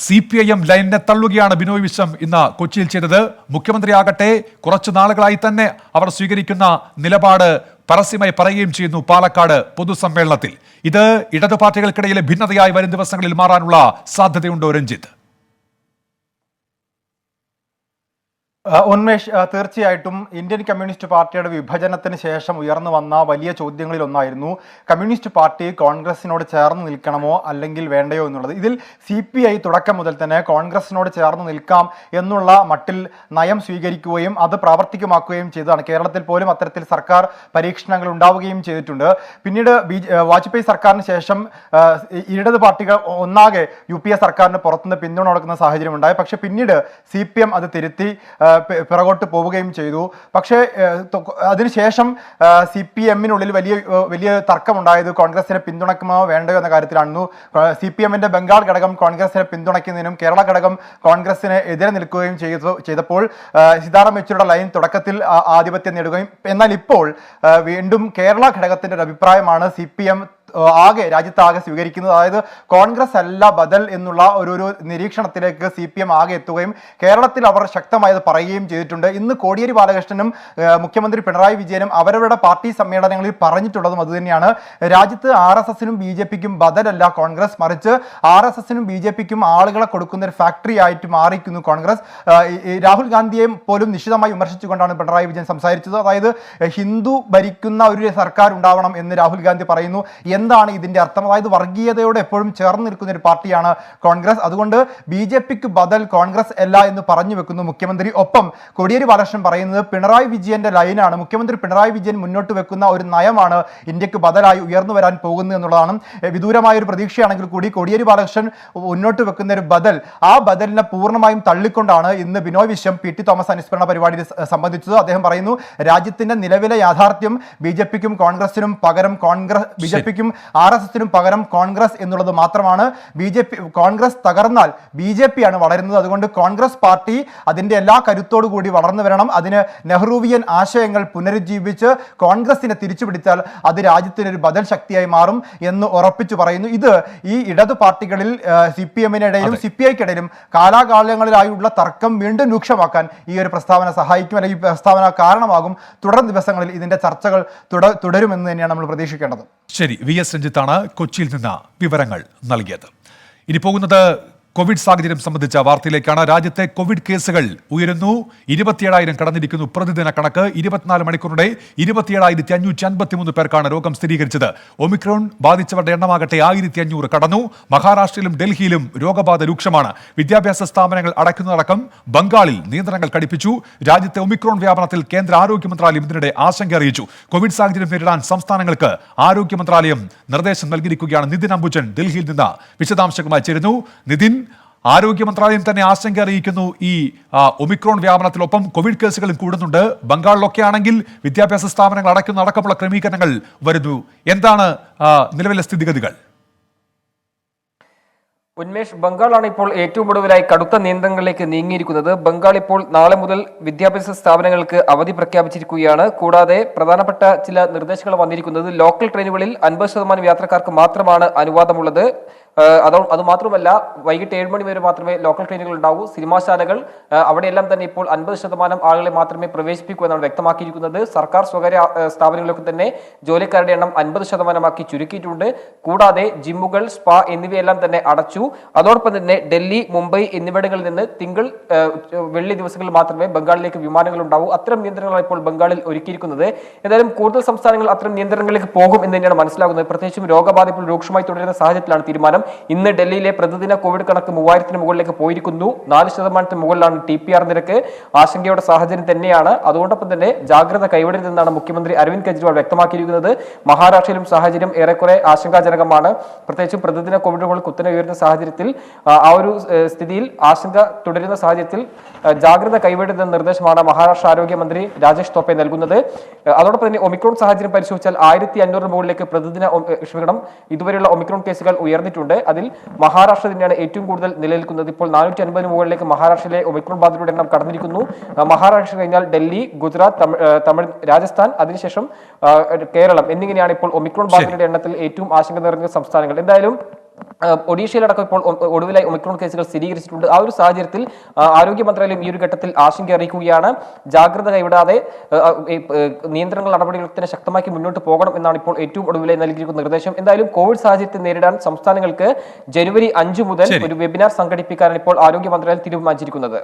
CPIM ലൈനിനെ തള്ളുകയാണ് ബിനോയ് വിശ്വം ഇന്ന് കൊച്ചിയിൽ ചെയ്തത്. മുഖ്യമന്ത്രിയാകട്ടെ കുറച്ചു നാളുകളായി തന്നെ അവർ സ്വീകരിക്കുന്ന നിലപാട് പരസ്യമായി പറയുകയും ചെയ്യുന്നു പാലക്കാട് പൊതുസമ്മേളനത്തിൽ. ഇത് ഇടതു പാർട്ടികൾക്കിടയിലെ ഭിന്നതയായി വരും ദിവസങ്ങളിൽ മാറാനുള്ള സാധ്യതയുണ്ടോ രഞ്ജിത്ത്? ഉന്മേഷ്, തീർച്ചയായിട്ടും ഇന്ത്യൻ കമ്മ്യൂണിസ്റ്റ് പാർട്ടിയുടെ വിഭജനത്തിന് ശേഷം ഉയർന്നു വന്ന വലിയ ചോദ്യങ്ങളിൽ ഒന്നായിരുന്നു കമ്മ്യൂണിസ്റ്റ് പാർട്ടി കോൺഗ്രസിനോട് ചേർന്ന് നിൽക്കണമോ അല്ലെങ്കിൽ വേണ്ടയോ എന്നുള്ളത്. ഇതിൽ CPI തുടക്കം മുതൽ തന്നെ കോൺഗ്രസിനോട് ചേർന്ന് നിൽക്കാം എന്നുള്ള മട്ടിൽ നയം സ്വീകരിക്കുകയും അത് പ്രാവർത്തികമാക്കുകയും ചെയ്തതാണ്. കേരളത്തിൽ പോലും അത്തരത്തിൽ സർക്കാർ പരീക്ഷണങ്ങൾ ഉണ്ടാവുകയും ചെയ്തിട്ടുണ്ട്. പിന്നീട് വാജ്പേയി സർക്കാരിന് ശേഷം ഇടത് പാർട്ടികൾ ഒന്നാകെ UPA സർക്കാരിന് പുറത്തുനിന്ന് പിന്തുണ കൊടുക്കുന്ന സാഹചര്യം ഉണ്ടായി. പക്ഷെ പിന്നീട് CPM അത് തിരുത്തി പിറകോട്ട് പോവുകയും ചെയ്തു. പക്ഷേ അതിനുശേഷം CPM-നുള്ളിൽ വലിയ തർക്കമുണ്ടായത് കോൺഗ്രസിനെ പിന്തുണയ്ക്കുമോ വേണ്ടയോ എന്ന കാര്യത്തിലായിരുന്നു. CPM-ന്റെ ബംഗാൾ ഘടകം കോൺഗ്രസിനെ പിന്തുണയ്ക്കുന്നതിനും കേരള ഘടകം കോൺഗ്രസിനെ എതിരെ നിൽക്കുകയും ചെയ്തപ്പോൾ സീതാറാം യെച്ചൂരിയുടെ ലൈൻ തുടക്കത്തിൽ ആധിപത്യം നേടുകയും, എന്നാൽ ഇപ്പോൾ വീണ്ടും കേരള ഘടകത്തിന്റെ ഒരു അഭിപ്രായമാണ് CPM രാജ്യത്താകെ സ്വീകരിക്കുന്നത്. അതായത് കോൺഗ്രസ് അല്ല ബദൽ എന്നുള്ള ഒരു നിരീക്ഷണത്തിലേക്ക് CPM ആകെ എത്തുകയും കേരളത്തിൽ അവർ ശക്തമായത് പറയുകയും ചെയ്തിട്ടുണ്ട്. ഇന്ന് കോടിയേരി ബാലകൃഷ്ണനും മുഖ്യമന്ത്രി പിണറായി വിജയനും അവരവരുടെ പാർട്ടി സമ്മേളനങ്ങളിൽ പറഞ്ഞിട്ടുള്ളതും അതുതന്നെയാണ്. രാജ്യത്ത് RSSനും BJPക്കും ബദലല്ല കോൺഗ്രസ്, മറിച്ച് RSSനും BJPക്കും ആളുകളെ കൊടുക്കുന്ന ഒരു ഫാക്ടറി ആയിട്ട് മാറിയിരിക്കുന്നു കോൺഗ്രസ്. രാഹുൽ ഗാന്ധിയെ പോലും നിശിതമായി വിമർശിച്ചുകൊണ്ടാണ് പിണറായി വിജയൻ സംസാരിച്ചത്. അതായത് ഹിന്ദു ഭരിക്കുന്ന ഒരു സർക്കാർ ഉണ്ടാവണം എന്ന് രാഹുൽ ഗാന്ധി പറയുന്നു. എന്താണ് ഇതിന്റെ അർത്ഥം? അതായത് വർഗീയതയോട് എപ്പോഴും ചേർന്ന് നിൽക്കുന്ന ഒരു പാർട്ടിയാണ് കോൺഗ്രസ്. അതുകൊണ്ട് BJPക്ക് ബദൽ കോൺഗ്രസ് അല്ല എന്ന് പറഞ്ഞു വെക്കുന്നു മുഖ്യമന്ത്രി. ഒപ്പം കോടിയേരി ബാലകൃഷ്ണൻ പറയുന്നത് പിണറായി വിജയന്റെ ലൈനാണ്, മുഖ്യമന്ത്രി പിണറായി വിജയൻ മുന്നോട്ട് വെക്കുന്ന ഒരു നയമാണ് ഇന്ത്യക്ക് ബദലായി ഉയർന്നു വരാൻ പോകുന്നത് എന്നുള്ളതാണ്. വിദൂരമായ ഒരു പ്രതീക്ഷയാണെങ്കിൽ കൂടി കോടിയേരി ബാലകൃഷ്ണൻ മുന്നോട്ട് വെക്കുന്ന ഒരു ബദൽ, ആ ബദലിനെ പൂർണ്ണമായും തള്ളിക്കൊണ്ടാണ് ഇന്ന് ബിനോയ് വിശ്വം PT തോമസ് അനുസ്മരണ പരിപാടിയിൽ സംബന്ധിച്ചത്. അദ്ദേഹം പറയുന്നു രാജ്യത്തിന്റെ നിലവിലെ യാഥാർത്ഥ്യം BJPക്കും കോൺഗ്രസിനും പകരം BJPക്കും RSSനും പകരം കോൺഗ്രസ് എന്നുള്ളത് മാത്രമാണ്. കോൺഗ്രസ് തകർന്നാൽ BJP ആണ് വളരുന്നത്. അതുകൊണ്ട് കോൺഗ്രസ് പാർട്ടി അതിന്റെ എല്ലാ കരുത്തോടു കൂടി വളർന്നു വരണം. അതിന് നെഹ്റുവിയൻ ആശയങ്ങൾ പുനരുജ്ജീവിച്ച് കോൺഗ്രസിനെ തിരിച്ചു പിടിച്ചാൽ അത് രാജ്യത്തിനൊരു ബദൽ ശക്തിയായി മാറും എന്ന് ഉറപ്പിച്ചു പറയുന്നു. ഇത് ഈ ഇടതു പാർട്ടികളിൽ CPM-നിടയിലും CPI-ക്കിടയിലും കാലാകാലങ്ങളിലായുള്ള തർക്കം വീണ്ടും രൂക്ഷമാക്കാൻ ഈ ഒരു പ്രസ്താവന സഹായിക്കും, അല്ലെങ്കിൽ ഈ പ്രസ്താവന കാരണമാകും. തുടർ ദിവസങ്ങളിൽ ഇതിന്റെ ചർച്ചകൾ തുടരുമെന്ന് തന്നെയാണ് നമ്മൾ പ്രതീക്ഷിക്കേണ്ടത്. ശരി, VS രഞ്ജിത്താണ് കൊച്ചിയിൽ നിന്ന് വിവരങ്ങൾ നൽകിയത്. ഇനി പോകുന്നത് കോവിഡ് സാഹചര്യം സംബന്ധിച്ച വാർത്തയിലേക്കാണ്. രാജ്യത്തെ കോവിഡ് കേസുകൾ ഉയരുന്നു. 27,000 കടന്നിരിക്കുന്നു പ്രതിദിന കണക്ക്. 24 മണിക്കൂറിടെ 27,553 പേർക്കാണ് രോഗം സ്ഥിരീകരിച്ചത്. ഒമിക്രോൺ ബാധിച്ചവരുടെ എണ്ണമാകട്ടെ 1,500 കടന്നു. മഹാരാഷ്ട്രയിലും ഡൽഹിയിലും രോഗബാധ രൂക്ഷമാണ്. വിദ്യാഭ്യാസ സ്ഥാപനങ്ങൾ അടയ്ക്കുന്നതടക്കം ബംഗാളിൽ നിയന്ത്രണങ്ങൾ കടുപ്പിച്ചു. രാജ്യത്തെ ഒമിക്രോൺ വ്യാപനത്തിൽ കേന്ദ്ര ആരോഗ്യ മന്ത്രാലയം ഇതിനിടെ ആശങ്ക അറിയിച്ചു. കോവിഡ് സാഹചര്യം നേരിടാൻ സംസ്ഥാനങ്ങൾക്ക് ആരോഗ്യ മന്ത്രാലയം നിർദ്ദേശം നൽകിയിരിക്കുകയാണ്. നിതിൻ അംബുജൻ ഡൽഹിയിൽ നിന്ന് വിശദാംശങ്ങളുമായി ചേരുന്നു. നിതിൻ, ആരോഗ്യ മന്ത്രാലയം തന്നെ ആശങ്ക അറിയിക്കുന്നു ഈ ഒമിക്രോൺ വ്യാപനത്തിലൊപ്പം കോവിഡ് കേസുകളും കൂടുന്നുണ്ട്. ബംഗാളിലൊക്കെ ആണെങ്കിൽ വിദ്യാഭ്യാസ സ്ഥാപനങ്ങൾ അടയ്ക്കുന്ന അടക്കമുള്ള ക്രമീകരണങ്ങൾ വരുന്നു. എന്താണ് നിലവിലെ സ്ഥിതിഗതികൾ? ഉന്മേഷ്, ബംഗാളാണ് ഇപ്പോൾ ഏറ്റവും ഒടുവിലായി കടുത്ത നിയന്ത്രണങ്ങളിലേക്ക് നീങ്ങിയിരിക്കുന്നത്. ബംഗാൾ ഇപ്പോൾ നാളെ മുതൽ വിദ്യാഭ്യാസ സ്ഥാപനങ്ങൾക്ക് അവധി പ്രഖ്യാപിച്ചിരിക്കുകയാണ്. കൂടാതെ പ്രധാനപ്പെട്ട ചില നിർദ്ദേശങ്ങൾ വന്നിരിക്കുന്നത് ലോക്കൽ ട്രെയിനുകളിൽ 50% യാത്രക്കാർക്ക് മാത്രമാണ് അനുവാദമുള്ളത്. അതുമാത്രമല്ല വൈകിട്ട് 7 മണി വരെ മാത്രമേ ലോക്കൽ ട്രെയിനുകൾ ഉണ്ടാവൂ. സിനിമാശാലകൾ അവിടെയെല്ലാം തന്നെ ഇപ്പോൾ 50% ആളുകളെ മാത്രമേ പ്രവേശിപ്പിക്കൂ എന്നാണ് വ്യക്തമാക്കിയിരിക്കുന്നത്. സർക്കാർ സ്വകാര്യ സ്ഥാപനങ്ങളിലൊക്കെ തന്നെ ജോലിക്കാരുടെ എണ്ണം 50% ചുരുക്കിയിട്ടുണ്ട്. കൂടാതെ ജിമ്മുകൾ, സ്പാ എന്നിവയെല്ലാം തന്നെ അടച്ചു. അതോടൊപ്പം തന്നെ ഡൽഹി, മുംബൈ എന്നിവിടങ്ങളിൽ നിന്ന് തിങ്കൾ, വെള്ളി ദിവസങ്ങളിൽ മാത്രമേ ബംഗാളിലേക്ക് വിമാനങ്ങൾ ഉണ്ടാവൂ. അത്തരം നിയന്ത്രണങ്ങളാണ് ഇപ്പോൾ ബംഗാളിൽ ഒരുക്കിയിരിക്കുന്നത്. ഏതായാലും കൂടുതൽ സംസ്ഥാനങ്ങൾ അത്തരം നിയന്ത്രണങ്ങളിലേക്ക് പോകും എന്ന് തന്നെയാണ് മനസ്സിലാകുന്നത്. പ്രത്യേകിച്ചും രോഗബാധ ഇപ്പോൾ രൂക്ഷമായി തുടരുന്ന സാഹചര്യത്തിലാണ് തീരുമാനം. ഇന്ന് ഡൽഹിയിലെ പ്രതിദിന കോവിഡ് കണക്ക് 3000-ന് മുകളിലേക്ക് പോയിരിക്കുന്നു. 4% മുകളിലാണ് TPR നിരക്ക്. ആശങ്കയുടെ സാഹചര്യം തന്നെയാണ്. അതുകൊണ്ടൊപ്പം തന്നെ ജാഗ്രത കൈവിടരുതെന്നാണ് മുഖ്യമന്ത്രി അരവിന്ദ് കെജ്രിവാൾ വ്യക്തമാക്കിയിരിക്കുന്നത്. മഹാരാഷ്ട്രയിലും സാഹചര്യം ഏറെക്കുറെ ആശങ്കാജനകമാണ്. പ്രത്യേകിച്ചും പ്രതിദിന കോവിഡുകൾ കുത്തനെ ഉയരുന്ന സാഹചര്യത്തിൽ ആ ഒരു സ്ഥിതിയിൽ ആശങ്ക തുടരുന്ന സാഹചര്യത്തിൽ ജാഗ്രത കൈവിടരുതെന്ന നിർദ്ദേശമാണ് മഹാരാഷ്ട്ര ആരോഗ്യമന്ത്രി രാജേഷ് തോപ്പെ നൽകുന്നത്. അതോടൊപ്പം തന്നെ ഒമിക്രോൺ സാഹചര്യം പരിശോധിച്ചാൽ 1500 മുകളിലേക്ക് പ്രതിദിന ഇതുവരെയുള്ള ഒമിക്രോൺ കേസുകൾ ഉയർന്നിട്ടുണ്ട്. അതിൽ മഹാരാഷ്ട്ര തന്നെയാണ് ഏറ്റവും കൂടുതൽ നിലനിൽക്കുന്നത്. ഇപ്പോൾ 450 മുകളിലേക്ക് മഹാരാഷ്ട്രയിലെ ഒമിക്രോൺ ബാധിതരുടെ എണ്ണം കടന്നിരിക്കുന്നു. മഹാരാഷ്ട്ര കഴിഞ്ഞാൽ ഡൽഹി, ഗുജറാത്ത്, തമിഴ്, രാജസ്ഥാൻ, അതിനുശേഷം കേരളം എന്നിങ്ങനെയാണ് ഇപ്പോൾ ഒമിക്രോൺ ബാധിതരുടെ എണ്ണത്തിൽ ഏറ്റവും ആശങ്ക നിറഞ്ഞ സംസ്ഥാനങ്ങൾ. എന്തായാലും ഒഡീഷയിലടക്കം ഇപ്പോൾ ഒടുവിലായി ഒമിക്രോൺ കേസുകൾ സ്ഥിരീകരിച്ചിട്ടുണ്ട്. ആ ഒരു സാഹചര്യത്തിൽ ആരോഗ്യ മന്ത്രാലയം ഈ ഒരു ഘട്ടത്തിൽ ആശങ്ക അറിയിക്കുകയാണ്. ജാഗ്രത കൈവിടാതെ നിയന്ത്രണ നടപടികൾ തന്നെ ശക്തമാക്കി മുന്നോട്ട് പോകണം എന്നാണ് ഇപ്പോൾ ഏറ്റവും ഒടുവിലായി നൽകിയിരിക്കുന്ന നിർദ്ദേശം. എന്തായാലും കോവിഡ് സാഹചര്യത്തെ നേരിടാൻ സംസ്ഥാനങ്ങൾക്ക് ജനുവരി 5 മുതൽ ഒരു വെബിനാർ സംഘടിപ്പിക്കാനാണ് ഇപ്പോൾ ആരോഗ്യ മന്ത്രാലയം തീരുമാനിച്ചിരിക്കുന്നത്.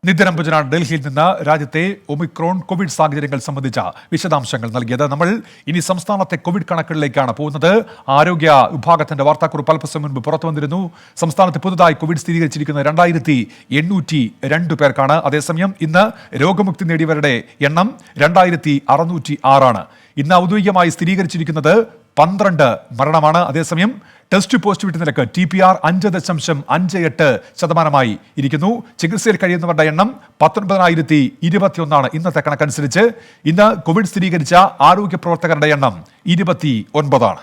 നിതിൻ അംബുജനാണ് ഡൽഹിയിൽ നിന്ന് രാജ്യത്തെ ഒമിക്രോൺ കോവിഡ് സാഹചര്യങ്ങൾ സംബന്ധിച്ച വിശദാംശങ്ങൾ നൽകിയത്. നമ്മൾ ഇനി സംസ്ഥാനത്തെ കോവിഡ് കണക്കുകളിലേക്കാണ് പോകുന്നത്. ആരോഗ്യ വിഭാഗത്തിന്റെ വാർത്താക്കുറിപ്പ് അല്പസം മുൻപ് പുറത്തു വന്നിരുന്നു. സംസ്ഥാനത്ത് പുതുതായി കോവിഡ് സ്ഥിരീകരിച്ചിരിക്കുന്നത് 2802 പേർക്കാണ്. അതേസമയം ഇന്ന് രോഗമുക്തി നേടിയവരുടെ എണ്ണം 2606 ഇന്ന് ഔദ്യോഗികമായി സ്ഥിരീകരിച്ചിരിക്കുന്നത് 12 മരണമാണ്. അതേസമയം ടെസ്റ്റ് പോസിറ്റിവിറ്റി നിരക്ക് TPR 5.58% ഇരിക്കുന്നു. ചികിത്സയിൽ കഴിയുന്നവരുടെ എണ്ണം 19,021 ഇന്നത്തെ കണക്കനുസരിച്ച്. ഇന്ന് കോവിഡ് സ്ഥിരീകരിച്ച ആരോഗ്യ പ്രവർത്തകരുടെ എണ്ണം 29.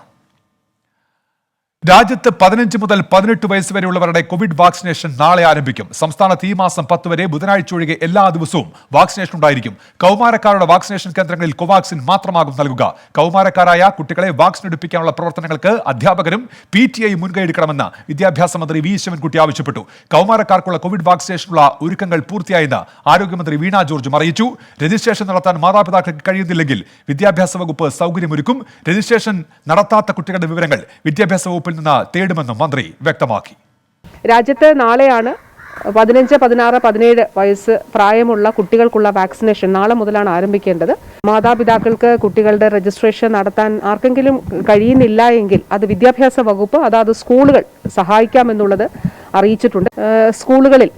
രാജ്യത്ത് 15 മുതൽ 18 വയസ്സ് വരെയുള്ളവരുടെ കോവിഡ് വാക്സിനേഷൻ നാളെ ആരംഭിക്കും. സംസ്ഥാനത്ത് ഈ മാസം 10 വരെ ബുധനാഴ്ച ഒഴികെ എല്ലാ ദിവസവും വാക്സിനേഷൻ ഉണ്ടായിരിക്കും. കൗമാരക്കാരുടെ വാക്സിനേഷൻ കേന്ദ്രങ്ങളിൽ കോവാക്സിൻ മാത്രമാകും നൽകുക. കൗമാരക്കാരായ കുട്ടികളെ വാക്സിൻ എടുപ്പിക്കാനുള്ള പ്രവർത്തനങ്ങൾക്ക് അധ്യാപകരും PTI മുൻകൈയെടുക്കണമെന്ന് വിദ്യാഭ്യാസ മന്ത്രി V ശിവൻകുട്ടി ആവശ്യപ്പെട്ടു. കൗമാരക്കാർക്കുള്ള കോവിഡ് വാക്സിനേഷനുള്ള ഒരുക്കങ്ങൾ പൂർത്തിയായെന്ന് ആരോഗ്യമന്ത്രി വീണ ജോർജും അറിയിച്ചു. രജിസ്ട്രേഷൻ നടത്താൻ മാതാപിതാക്കൾക്ക് കഴിയുന്നില്ലെങ്കിൽ വിദ്യാഭ്യാസ വകുപ്പ് സൗകര്യമൊരുക്കും. രജിസ്ട്രേഷൻ നടത്താത്ത കുട്ടികളുടെ വിവരങ്ങൾ വിദ്യാഭ്യാസ വകുപ്പിൽ നിന്ന് തേടുമെന്നും മന്ത്രി വ്യക്തമാക്കി. രാജ്യത്ത് നാളെയാണ് 15, 16, 17 വയസ്സ് പ്രായമുള്ള കുട്ടികൾക്കുള്ള വാക്സിനേഷൻ നാളെ മുതലാണ് ആരംഭിക്കേണ്ടത്. മാതാപിതാക്കൾക്ക് കുട്ടികളുടെ രജിസ്ട്രേഷൻ നടത്താൻ ആർക്കെങ്കിലും കഴിയുന്നില്ല എങ്കിൽ അത് വിദ്യാഭ്യാസ വകുപ്പ്, അതായത് സ്കൂളുകൾ സഹായിക്കാമെന്നുള്ളത് അറിയിച്ചിട്ടുണ്ട്. സ്കൂളുകളിൽ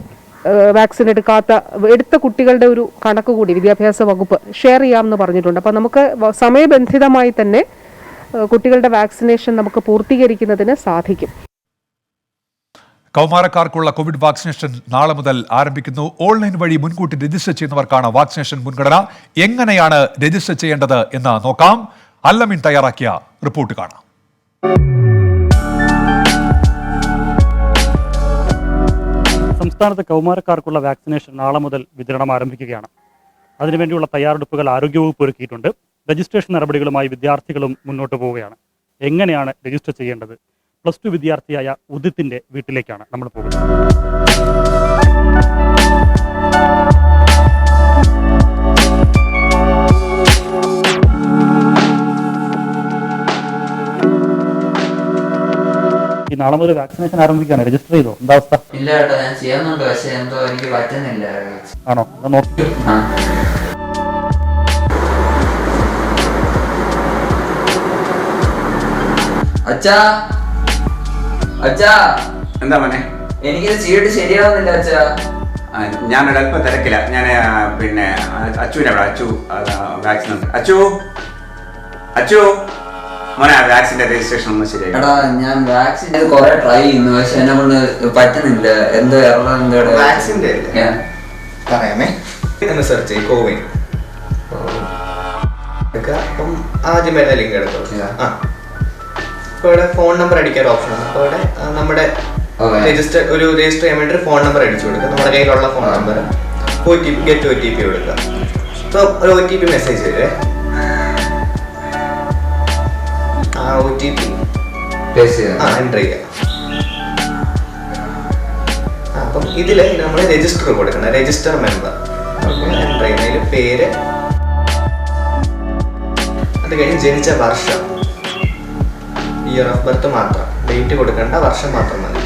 വാക്സിൻ എടുത്ത കുട്ടികളുടെ ഒരു കണക്ക് കൂടി വിദ്യാഭ്യാസ വകുപ്പ് ഷെയർ ചെയ്യാമെന്ന് പറഞ്ഞിട്ടുണ്ട്. അപ്പോൾ നമുക്ക് സമയബന്ധിതമായി തന്നെ കുട്ടികളുടെ വാക്സിനേഷൻ നമുക്ക് പൂർത്തീകരിക്കുന്നതിന് സാധിക്കും. കൗമാരക്കാർക്കുള്ള കോവിഡ് വാക്സിനേഷൻ നാളെ മുതൽ ആരംഭിക്കുന്നു. ഓൺലൈൻ വഴി മുൻകൂട്ടി രജിസ്റ്റർ ചെയ്യുന്നവർക്കാണ് വാക്സിനേഷൻ മുൻഗണന. എങ്ങനെയാണ് രജിസ്റ്റർ ചെയ്യേണ്ടത് എന്ന് നോക്കാം. അല്ലമീൻ തയ്യാറാക്കിയ റിപ്പോർട്ട് കാണാം. സംസ്ഥാനത്ത് കൗമാരക്കാർക്കുള്ള വാക്സിനേഷൻ നാളെ മുതൽ വിതരണം ആരംഭിക്കുകയാണ്. അതിനുവേണ്ടിയുള്ള തയ്യാറെടുപ്പുകൾ ആരോഗ്യവകുപ്പ് ഒരുക്കിയിട്ടുണ്ട്. രജിസ്ട്രേഷൻ നടപടികളുമായി വിദ്യാർത്ഥികളും മുന്നോട്ട് പോവുകയാണ്. എങ്ങനെയാണ് രജിസ്റ്റർ ചെയ്യേണ്ടത്? +2 വിദ്യാർത്ഥിയായ ഉദിത്തിന്റെ വീട്ടിലേക്കാണ് നമ്മൾ പോകുന്നത്. ഈ നാളെ മുതൽ വാക്സിനേഷൻ ആരംഭിക്കുകയാണ്. രജിസ്റ്റർ ചെയ്തോ? എന്താ അവസ്ഥ? ഇല്ല കേട്ടോ, ഞാൻ ചെയ്യുന്നുണ്ട്, പക്ഷെ എന്തോ എനിക്ക് പറ്റുന്നില്ല. ആണോ? നോക്കി. അച്ഛാ, അച്ഛാ, എന്താ മോനെ? എനിക്കിത് ചെയ്തിട്ട് ശരിയാവുന്നില്ല അച്ഛാ. ഞാനൊരു അല്പം തിരക്കില്ല. ഞാൻ പിന്നെ അച്ചുവിനെ അവിടെ അച്ചു വാക്സിൻ ഉണ്ട്. അച്ചു മോനെ, വാക്സിന്റെ രജിസ്ട്രേഷൻ ഒന്നും ശരിയായി. എടാ, ഞാൻ വാക്സിൻ കുറെ ട്രൈ ചെയ്യുന്നു, പക്ഷെ എന്നെ കൊണ്ട് പറ്റുന്നില്ല. എന്തോ വാക്സിന്റെ പറയാമേ, ഒന്ന് സെർച്ച് ചെയ്യും കോവിൻ. അപ്പം ആദ്യം വരുന്ന ലിങ്ക് എടുക്കും. അപ്പോൾ ഇവിടെ ഫോൺ നമ്പർ അടിക്കാൻ ഓപ്ഷൻ ആണ്. അപ്പോൾ ഇവിടെ നമ്മുടെ രജിസ്റ്റർ ചെയ്യാൻ വേണ്ടി ഫോൺ നമ്പർ അടിച്ചു കൊടുക്കുക. നമ്മുടെ കയ്യിലുള്ള ഫോൺ നമ്പർ ഗെറ്റ് OTP കൊടുക്കുക. അപ്പോൾ ഒരു OTP മെസ്സേജ് വരും. ആ OTP എൻ്റർ ചെയ്യുക. ഇതിൽ നമ്മൾ രജിസ്റ്റർ കൊടുക്കണം, രജിസ്റ്റർ മെമ്പർ എൻ്റർ ചെയ്യുന്നതിൽ പേര്, അത് കഴിഞ്ഞ് ജനിച്ച വർഷം, ഇയർ ഓഫ് ബർത്ത് മാത്രം, ഡേറ്റ് കൊടുക്കേണ്ട, വർഷം മാത്രം മതി.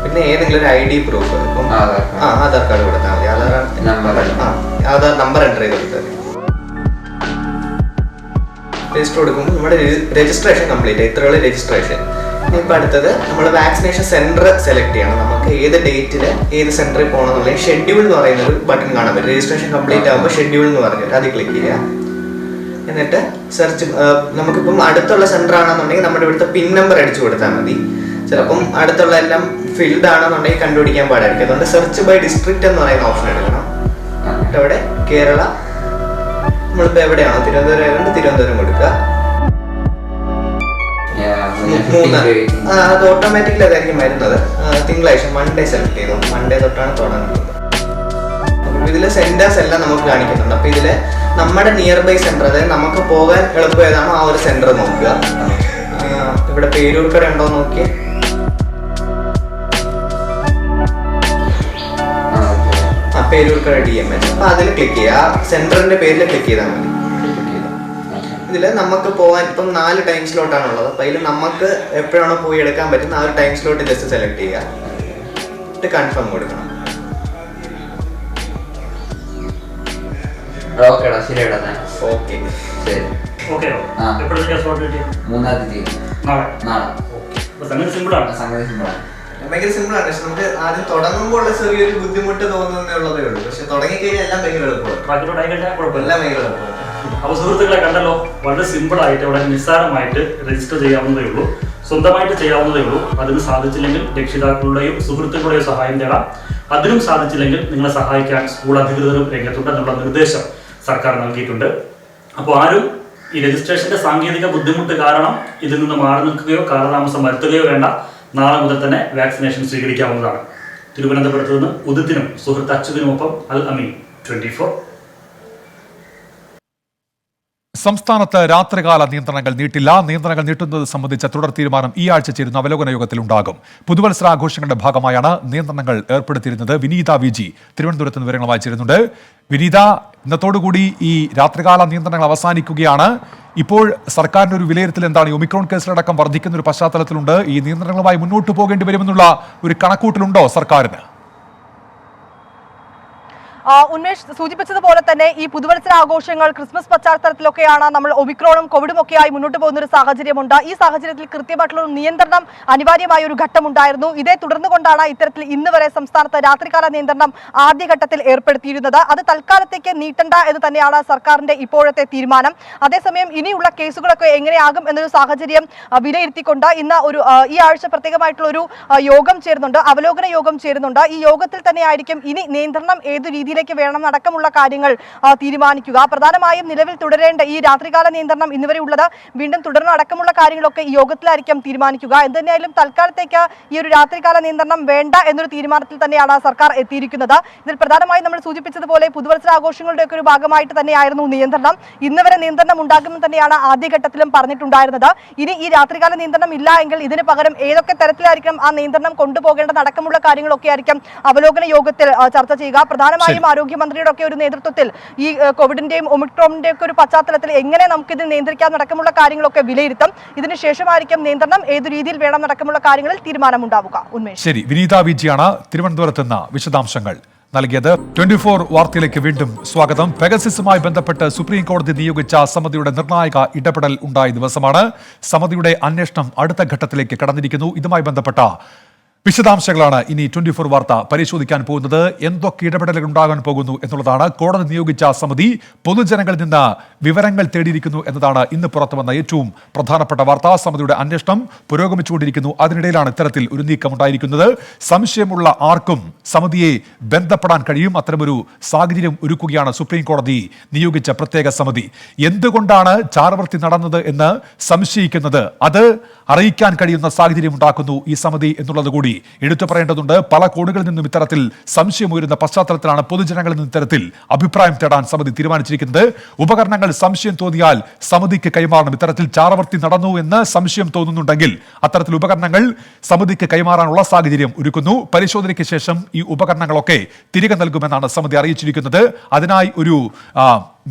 പിന്നെ ഏതെങ്കിലും ഒരു ID പ്രൂഫ്, ഇപ്പം ആധാർ കാർഡ് കൊടുത്താൽ മതി, ആധാർ നമ്പർ എൻ്റർ ചെയ്ത് കൊടുത്താൽ മതി. രജിസ്റ്റർ കൊടുക്കുമ്പോൾ നമ്മുടെ രജിസ്ട്രേഷൻ കംപ്ലീറ്റ് ആയി. ഇത്രയുള്ള രജിസ്ട്രേഷൻ. ഇപ്പം അടുത്തത് നമ്മൾ വാക്സിനേഷൻ സെൻറ്റർ സെലക്ട് ചെയ്യണം. നമുക്ക് ഏത് ഡേറ്റിൽ ഏത് സെൻറ്ററിൽ പോകണം എന്നുള്ളത് ഷെഡ്യൂൾ എന്ന് പറയുന്ന ഒരു ബട്ടൺ കാണാൻ പറ്റും. രജിസ്ട്രേഷൻ കംപ്ലീറ്റ് ആകുമ്പോൾ ഷെഡ്യൂൾ എന്ന് പറഞ്ഞിട്ട് അത് ക്ലിക്ക് ചെയ്യുക. എന്നിട്ട് സെർച്ച്, നമുക്കിപ്പം അടുത്തുള്ള സെൻറ്റർ ആണെന്നുണ്ടെങ്കിൽ നമ്മുടെ ഇവിടുത്തെ പിൻ നമ്പർ അടിച്ചു കൊടുത്താൽ മതി. ചിലപ്പം അടുത്തുള്ള എല്ലാം ഫിൽഡ് ആണെന്നുണ്ടെങ്കിൽ കണ്ടുപിടിക്കാൻ പാടായിരിക്കും. അതുകൊണ്ട് സെർച്ച് ബൈ ഡിസ്ട്രിക്റ്റ് എന്ന് പറയുന്ന ഓപ്ഷൻ എടുക്കണം. എന്നിട്ട് അവിടെ കേരള, നമ്മളിപ്പോൾ എവിടെയാണോ തിരുവനന്തപുരം ആയതുകൊണ്ട് തിരുവനന്തപുരം കൊടുക്കുക. അത് ഓട്ടോമാറ്റിക്കലി അതായിരിക്കും വരുന്നത്. തിങ്കളാഴ്ച മൺഡേ സെലക്ട് ചെയ്തു. മൺഡേ തൊട്ടാണ് തുടങ്ങുന്നത്. അപ്പം ഇതിൽ സെന്റേഴ്സ് എല്ലാം നമുക്ക് കാണിക്കുന്നുണ്ട്. അപ്പം ഇതിൽ നമ്മുടെ നിയർ ബൈ സെന്റർ, അതായത് നമുക്ക് പോകാൻ എളുപ്പം ഏതാണോ ആ ഒരു സെന്റർ നോക്കുക. ഇവിടെ പേരൂർക്കട ഉണ്ടോ നോക്കി, പേരൂർക്കട DMH. അപ്പം അതിൽ ക്ലിക്ക് ചെയ്യുക. ആ സെന്ററിന്റെ പേരിൽ ക്ലിക്ക് ചെയ്താൽ മതി. ഇതിൽ നമുക്ക് പോകാൻ ഇപ്പം 4 ടൈം സ്ലോട്ടാണുള്ളത്. അപ്പം അതിൽ നമുക്ക് എപ്പോഴാണോ പോയി എടുക്കാൻ പറ്റുന്ന ആ ഒരു ടൈം സ്ലോട്ട് ജസ്റ്റ് സെലക്ട് ചെയ്യുക. എന്നിട്ട് കൺഫേം കൊടുക്കണം. ഭയങ്കര സിമ്പിൾ ആണ്. പക്ഷെ നമുക്ക് ആദ്യം തുടങ്ങുമ്പോൾ ഉള്ള ചെറിയൊരു ബുദ്ധിമുട്ട് തോന്നുന്നേ ഉള്ളതേ ഉള്ളൂ. പക്ഷെ തുടങ്ങിക്കഴിഞ്ഞാൽ എല്ലാം ഭയങ്കര എളുപ്പമാണ്. എല്ലാം ഭയങ്കര എളുപ്പമാണ്. അപ്പോൾ സുഹൃത്തുക്കളെ കണ്ടല്ലോ, വളരെ സിമ്പിൾ ആയിട്ട് വളരെ നിസ്സാരമായിട്ട് രജിസ്റ്റർ ചെയ്യാവുന്നതേ ഉള്ളൂ, സ്വന്തമായിട്ട് ചെയ്യാവുന്നതേ ഉള്ളൂ. അതിന് സാധിച്ചില്ലെങ്കിൽ രക്ഷിതാക്കളുടെയും സുഹൃത്തുക്കളുടെയും സഹായം തേടാം. അതിനും സാധിച്ചില്ലെങ്കിൽ നിങ്ങളെ സഹായിക്കാൻ സ്കൂൾ അധികൃതരും രംഗത്തുണ്ട് എന്നുള്ള നിർദ്ദേശം സർക്കാർ നൽകിയിട്ടുണ്ട്. അപ്പോൾ ആരും ഈ രജിസ്ട്രേഷന്റെ സാങ്കേതിക ബുദ്ധിമുട്ട് കാരണം ഇതിൽ നിന്ന് മാറി നിൽക്കുകയോ കാലതാമസം വരുത്തുകയോ വേണ്ട. നാളെ മുതൽ തന്നെ വാക്സിനേഷൻ സ്വീകരിക്കാവുന്നതാണ്. തിരുവനന്തപുരത്ത് നിന്ന് ഉദിത്തിനും സുഹൃത്ത് അച്യുതിനുമൊപ്പം അൽ അമീൻ, 24. സംസ്ഥാനത്ത് രാത്രികാല നിയന്ത്രണങ്ങൾ നീട്ടില്ല. നിയന്ത്രണങ്ങൾ നീട്ടുന്നത് സംബന്ധിച്ച തുടർ തീരുമാനം ഈ ആഴ്ച ചേരുന്ന അവലോകന യോഗത്തിൽ ഉണ്ടാകും. പുതുവത്സരാഘോഷങ്ങളുടെ ഭാഗമായാണ് നിയന്ത്രണങ്ങൾ ഏർപ്പെടുത്തിയിരുന്നത്. വിനീത VG തിരുവനന്തപുരത്ത് നിന്ന് വിവരങ്ങളുമായി ചേരുന്നുണ്ട്. വിനീത, ഇന്നത്തോടുകൂടി ഈ രാത്രികാല നിയന്ത്രണങ്ങൾ അവസാനിക്കുകയാണ്. ഇപ്പോൾ സർക്കാരിന്റെ ഒരു വിലയിരുത്തൽ എന്താണ്? ഒമിക്രോൺ കേസിലടക്കം വർദ്ധിക്കുന്ന ഒരു പശ്ചാത്തലത്തിലുണ്ട്. ഈ നിയന്ത്രണങ്ങളുമായി മുന്നോട്ട് പോകേണ്ടി വരുമെന്നുള്ള ഒരു കണക്കൂട്ടലുണ്ടോ സർക്കാരിന്? ഉന്മേഷ് സൂചിപ്പിച്ചതുപോലെ തന്നെ ഈ പുതുവത്സരാഘോഷങ്ങൾ ക്രിസ്മസ് പശ്ചാത്തലത്തിലൊക്കെയാണ് നമ്മൾ ഒമിക്രോണും കോവിഡും ഒക്കെയായി മുന്നോട്ട് പോകുന്ന ഒരു സാഹചര്യമുണ്ട്. ഈ സാഹചര്യത്തിൽ കൃത്യമായിട്ടുള്ള ഒരു നിയന്ത്രണം അനിവാര്യമായ ഒരു ഘട്ടമുണ്ടായിരുന്നു. ഇതേ തുടർന്നുകൊണ്ടാണ് ഇത്തരത്തിൽ ഇന്ന് വരെ സംസ്ഥാനത്ത് രാത്രികാല നിയന്ത്രണം ആദ്യഘട്ടത്തിൽ ഏർപ്പെടുത്തിയിരുന്നത്. അത് തൽക്കാലത്തേക്ക് നീട്ടണ്ട എന്ന് തന്നെയാണ് സർക്കാരിന്റെ ഇപ്പോഴത്തെ തീരുമാനം. അതേസമയം ഇനിയുള്ള കേസുകളൊക്കെ എങ്ങനെയാകും എന്നൊരു സാഹചര്യം വിലയിരുത്തിക്കൊണ്ട് ഇന്ന് ഈ ആഴ്ച പ്രത്യേകമായിട്ടുള്ള ഒരു യോഗം ചേരുന്നുണ്ട്, അവലോകന യോഗം ചേരുന്നുണ്ട്. ഈ യോഗത്തിൽ തന്നെയായിരിക്കും ഇനി നിയന്ത്രണം ഏതു രീതിയിൽ വേണം അടക്കമുള്ള കാര്യങ്ങൾ തീരുമാനിക്കുക. പ്രധാനമായും നിലവിൽ തുടരേണ്ട ഈ രാത്രികാല നിയന്ത്രണം ഇന്നുവരെ ഉള്ളത് വീണ്ടും തുടർന്ന് അടക്കമുള്ള കാര്യങ്ങളൊക്കെ ഈ യോഗത്തിലായിരിക്കും തീരുമാനിക്കുക. എന്തുതന്നെയായാലും തൽക്കാലത്തേക്ക് ഈ ഒരു രാത്രികാല നിയന്ത്രണം വേണ്ട എന്നൊരു തീരുമാനത്തിൽ തന്നെയാണ് സർക്കാർ എത്തിയിരിക്കുന്നത്. ഇതിൽ പ്രധാനമായും നമ്മൾ സൂചിപ്പിച്ചതുപോലെ പുതുവത്സരാഘോഷങ്ങളുടെ ഒക്കെ ഒരു ഭാഗമായിട്ട് തന്നെയായിരുന്നു നിയന്ത്രണം. ഇന്ന് വരെ നിയന്ത്രണം ഉണ്ടാകുമെന്ന് തന്നെയാണ് ആദ്യഘട്ടത്തിലും പറഞ്ഞിട്ടുണ്ടായിരുന്നത്. ഇനി ഈ രാത്രികാല നിയന്ത്രണം ഇല്ല എങ്കിൽ ഇതിന് പകരം ഏതൊക്കെ തരത്തിലായിരിക്കും ആ നിയന്ത്രണം കൊണ്ടുപോകേണ്ടത് അടക്കമുള്ള കാര്യങ്ങളൊക്കെ ആയിരിക്കും അവലോകന യോഗത്തിൽ ചർച്ച ചെയ്യുക. പ്രധാനമായും ആരോഗ്യമന്ത്രിയുടെ ഒക്കെ ഒരു നേതൃത്വത്തിൽ ഈ കോവിഡിന്റെയും ഒമിക്രോണിന്റെയും ഒക്കെ ഒരു പശ്ചാത്തലത്തിൽ എങ്ങനെ നമുക്കിത് നിയന്ത്രിക്കാൻ നടക്കമുള്ള കാര്യങ്ങളൊക്കെ വിലയിരുത്തും. ഇതിനുശേഷമായിരിക്കും നിയന്ത്രണം ഏതു രീതിയിൽ വേണം നടക്കമുള്ള കാര്യങ്ങളിൽ തീരുമാനമുണ്ടാവുക. ഉന്മേഷ്. ശരി, വിനീത VG ആണ് തിരുവനന്തപുരത്ത് നിന്ന് വിശദാംശങ്ങൾ നൽകിയത്. 24 വാർത്തയിലേക്ക് വീണ്ടും സ്വാഗതം. പെഗസിസുമായി ബന്ധപ്പെട്ട് സുപ്രീം കോടതി നിയോഗിച്ച സമിതിയുടെ നിർണായക ഇടപെടൽ ഉണ്ടായ ദിവസമാണ്. സമിതിയുടെ അന്വേഷണം അടുത്ത ഘട്ടത്തിലേക്ക് കടന്നിരിക്കുന്നു. ഇതുമായി ബന്ധപ്പെട്ട വിശദാംശങ്ങളാണ് ഇനി 24 വാർത്ത പരിശോധിക്കാൻ പോകുന്നത്. എന്തൊക്കെ ഇടപെടലുകൾ ഉണ്ടാകാൻ പോകുന്നു എന്നുള്ളതാണ്. കോടതി നിയോഗിച്ച സമിതി പൊതുജനങ്ങളിൽ നിന്ന് വിവരങ്ങൾ തേടിയിരിക്കുന്നു എന്നതാണ് ഇന്ന് പുറത്തു വന്ന ഏറ്റവും പ്രധാനപ്പെട്ട വാർത്ത. സമിതിയുടെ അന്വേഷണം പുരോഗമിച്ചുകൊണ്ടിരിക്കുന്നു. അതിനിടയിലാണ് ഇത്തരത്തിൽ ഒരു നീക്കം ഉണ്ടായിരിക്കുന്നത്. സംശയമുള്ള ആർക്കും സമിതിയെ ബന്ധപ്പെടാൻ കഴിയും. അത്തരമൊരു സാഹചര്യം ഒരുക്കുകയാണ് സുപ്രീം കോടതി നിയോഗിച്ച പ്രത്യേക സമിതി. എന്തുകൊണ്ടാണ് ചാരവൃത്തി നടന്നത് എന്ന് സംശയിക്കുന്നത് അത് അറിയിക്കാൻ കഴിയുന്ന സാഹചര്യം ഉണ്ടാക്കുന്നു ഈ സമിതി എന്നുള്ളത് കൂടി കൂടി എടുത്തു പറയേണ്ടതുണ്ട്. പല കോണുകളിൽ നിന്നും ഇത്തരത്തിൽ സംശയമുയരുന്ന പശ്ചാത്തലത്തിലാണ് പൊതുജനങ്ങളിൽ നിന്ന് ഇത്തരത്തിൽ അഭിപ്രായം തേടാൻ സമിതി തീരുമാനിച്ചിരിക്കുന്നത്. ഉപകരണങ്ങൾ സംശയം തോന്നിയാൽ സമിതിക്ക് കൈമാറണം. ഇത്തരത്തിൽ ചാരവർത്തി നടന്നു എന്ന് സംശയം തോന്നുന്നുണ്ടെങ്കിൽ അത്തരത്തിൽ ഉപകരണങ്ങൾ സമിതിക്ക് കൈമാറാനുള്ള സാഹചര്യം ഒരുക്കുന്നു. പരിശോധനയ്ക്ക് ശേഷം ഈ ഉപകരണങ്ങളൊക്കെ തിരികെ നൽകുമെന്നാണ് സമിതി അറിയിച്ചിരിക്കുന്നത്. അതിനായി ഒരു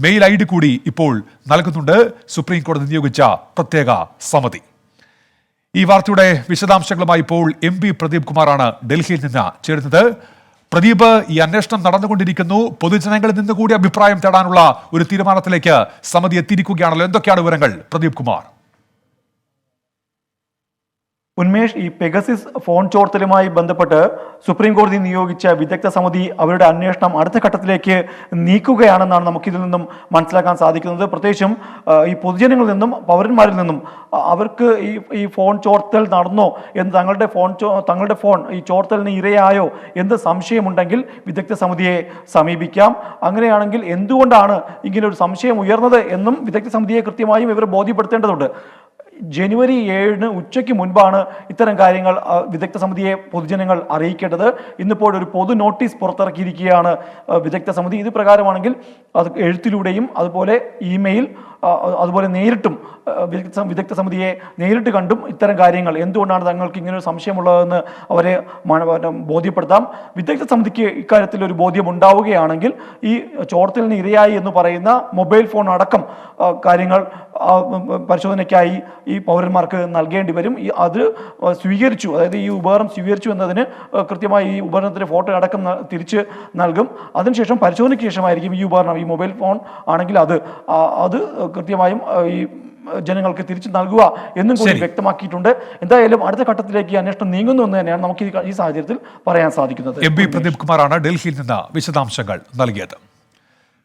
മെയിൽ ID കൂടി ഇപ്പോൾ നൽകുന്നുണ്ട് സുപ്രീം കോടതി നിയോഗിച്ച പ്രത്യേക സമിതി. ഈ വാർത്തയുടെ വിശദാംശങ്ങളുമായി ഇപ്പോൾ MP പ്രദീപ് കുമാറാണ് ഡൽഹിയിൽ നിന്ന് ചേരുന്നത്. പ്രദീപ്, ഈ അന്വേഷണം നടന്നുകൊണ്ടിരിക്കുന്നു. പൊതുജനങ്ങളിൽ നിന്ന് കൂടി അഭിപ്രായം തേടാനുള്ള ഒരു തീരുമാനത്തിലേക്ക് സമിതി എത്തിയിരിക്കുകയാണല്ലോ. എന്തൊക്കെയാണ് വിവരങ്ങൾ പ്രദീപ് കുമാർ? ഉന്മേഷ്, ഈ പെഗസിസ് ഫോൺ ചോർത്തലുമായി ബന്ധപ്പെട്ട് സുപ്രീം കോടതി നിയോഗിച്ച വിദഗ്ധ സമിതി അവരുടെ അന്വേഷണം അടുത്ത ഘട്ടത്തിലേക്ക് നീക്കുകയാണെന്നാണ് നമുക്കിതിൽ നിന്നും മനസ്സിലാക്കാൻ സാധിക്കുന്നത്. പ്രത്യേകിച്ചും ഈ പൊതുജനങ്ങളിൽ നിന്നും പൗരന്മാരിൽ നിന്നും അവർക്ക് ഈ ഫോൺ ചോർത്തൽ നടന്നോ എന്ന് തങ്ങളുടെ ഫോൺ ഈ ചോർത്തലിന് ഇരയായോ എന്ത് സംശയമുണ്ടെങ്കിൽ വിദഗ്ധ സമിതിയെ സമീപിക്കാം. അങ്ങനെയാണെങ്കിൽ എന്തുകൊണ്ടാണ് ഇങ്ങനെ ഒരു സംശയം ഉയർന്നത് എന്നും വിദഗ്ധ സമിതിയെ കൃത്യമായും ഇവർ ബോധ്യപ്പെടുത്തേണ്ടതുണ്ട്. ജനുവരി 7 ഉച്ചയ്ക്ക് മുൻപാണ് ഇത്തരം കാര്യങ്ങൾ വിദഗ്ധ സമിതിയെ പൊതുജനങ്ങൾ അറിയിക്കേണ്ടത്. ഇന്നിപ്പോൾ ഒരു പൊതു നോട്ടീസ് പുറത്തിറക്കിയിരിക്കുകയാണ് വിദഗ്ധ സമിതി. ഇത് പ്രകാരമാണെങ്കിൽ അത് എഴുത്തിലൂടെയും അതുപോലെ ഇമെയിൽ അതുപോലെ നേരിട്ടും വിദഗ്ധ സമിതിയെ നേരിട്ട് കണ്ടും ഇത്തരം കാര്യങ്ങൾ എന്തുകൊണ്ടാണ് തങ്ങൾക്ക് ഇങ്ങനെ ഒരു സംശയമുള്ളതെന്ന് അവരെ ബോധ്യപ്പെടുത്താം. വിദഗ്ധ സമിതിക്ക് ഇക്കാര്യത്തിൽ ഒരു ബോധ്യം ഉണ്ടാവുകയാണെങ്കിൽ ഈ ചോർത്തലിന് ഇരയായി എന്ന് പറയുന്ന മൊബൈൽ ഫോൺ അടക്കം കാര്യങ്ങൾ പരിശോധനയ്ക്കായി ഈ പൗരന്മാർക്ക് നൽകേണ്ടി വരും. അത് സ്വീകരിച്ചു, അതായത് ഈ ഉപകരണം സ്വീകരിച്ചു എന്നതിന് കൃത്യമായി ഈ ഉപകരണത്തിൻ്റെ ഫോട്ടോ അടക്കം തിരിച്ച് നൽകും. അതിനുശേഷം പരിശോധനയ്ക്ക് ശേഷമായിരിക്കും ഈ ഉപകരണം, ഈ മൊബൈൽ ഫോൺ ആണെങ്കിൽ അത് കൃത്യമായും ഈ ജനങ്ങൾക്ക് തിരിച്ചു നൽകുക എന്നും കൂടി വ്യക്തമാക്കിയിട്ടുണ്ട്. എന്തായാലും അടുത്ത ഘട്ടത്തിലേക്ക് അന്വേഷണം നീങ്ങുന്നു എന്ന് തന്നെയാണ് നമുക്ക് ഈ സാഹചര്യത്തിൽ പറയാൻ സാധിക്കുന്നത്. MP പ്രദീപ് കുമാറാണ് ഡൽഹിയിൽ നിന്ന് വിശദാംശങ്ങൾ നൽകിയത്.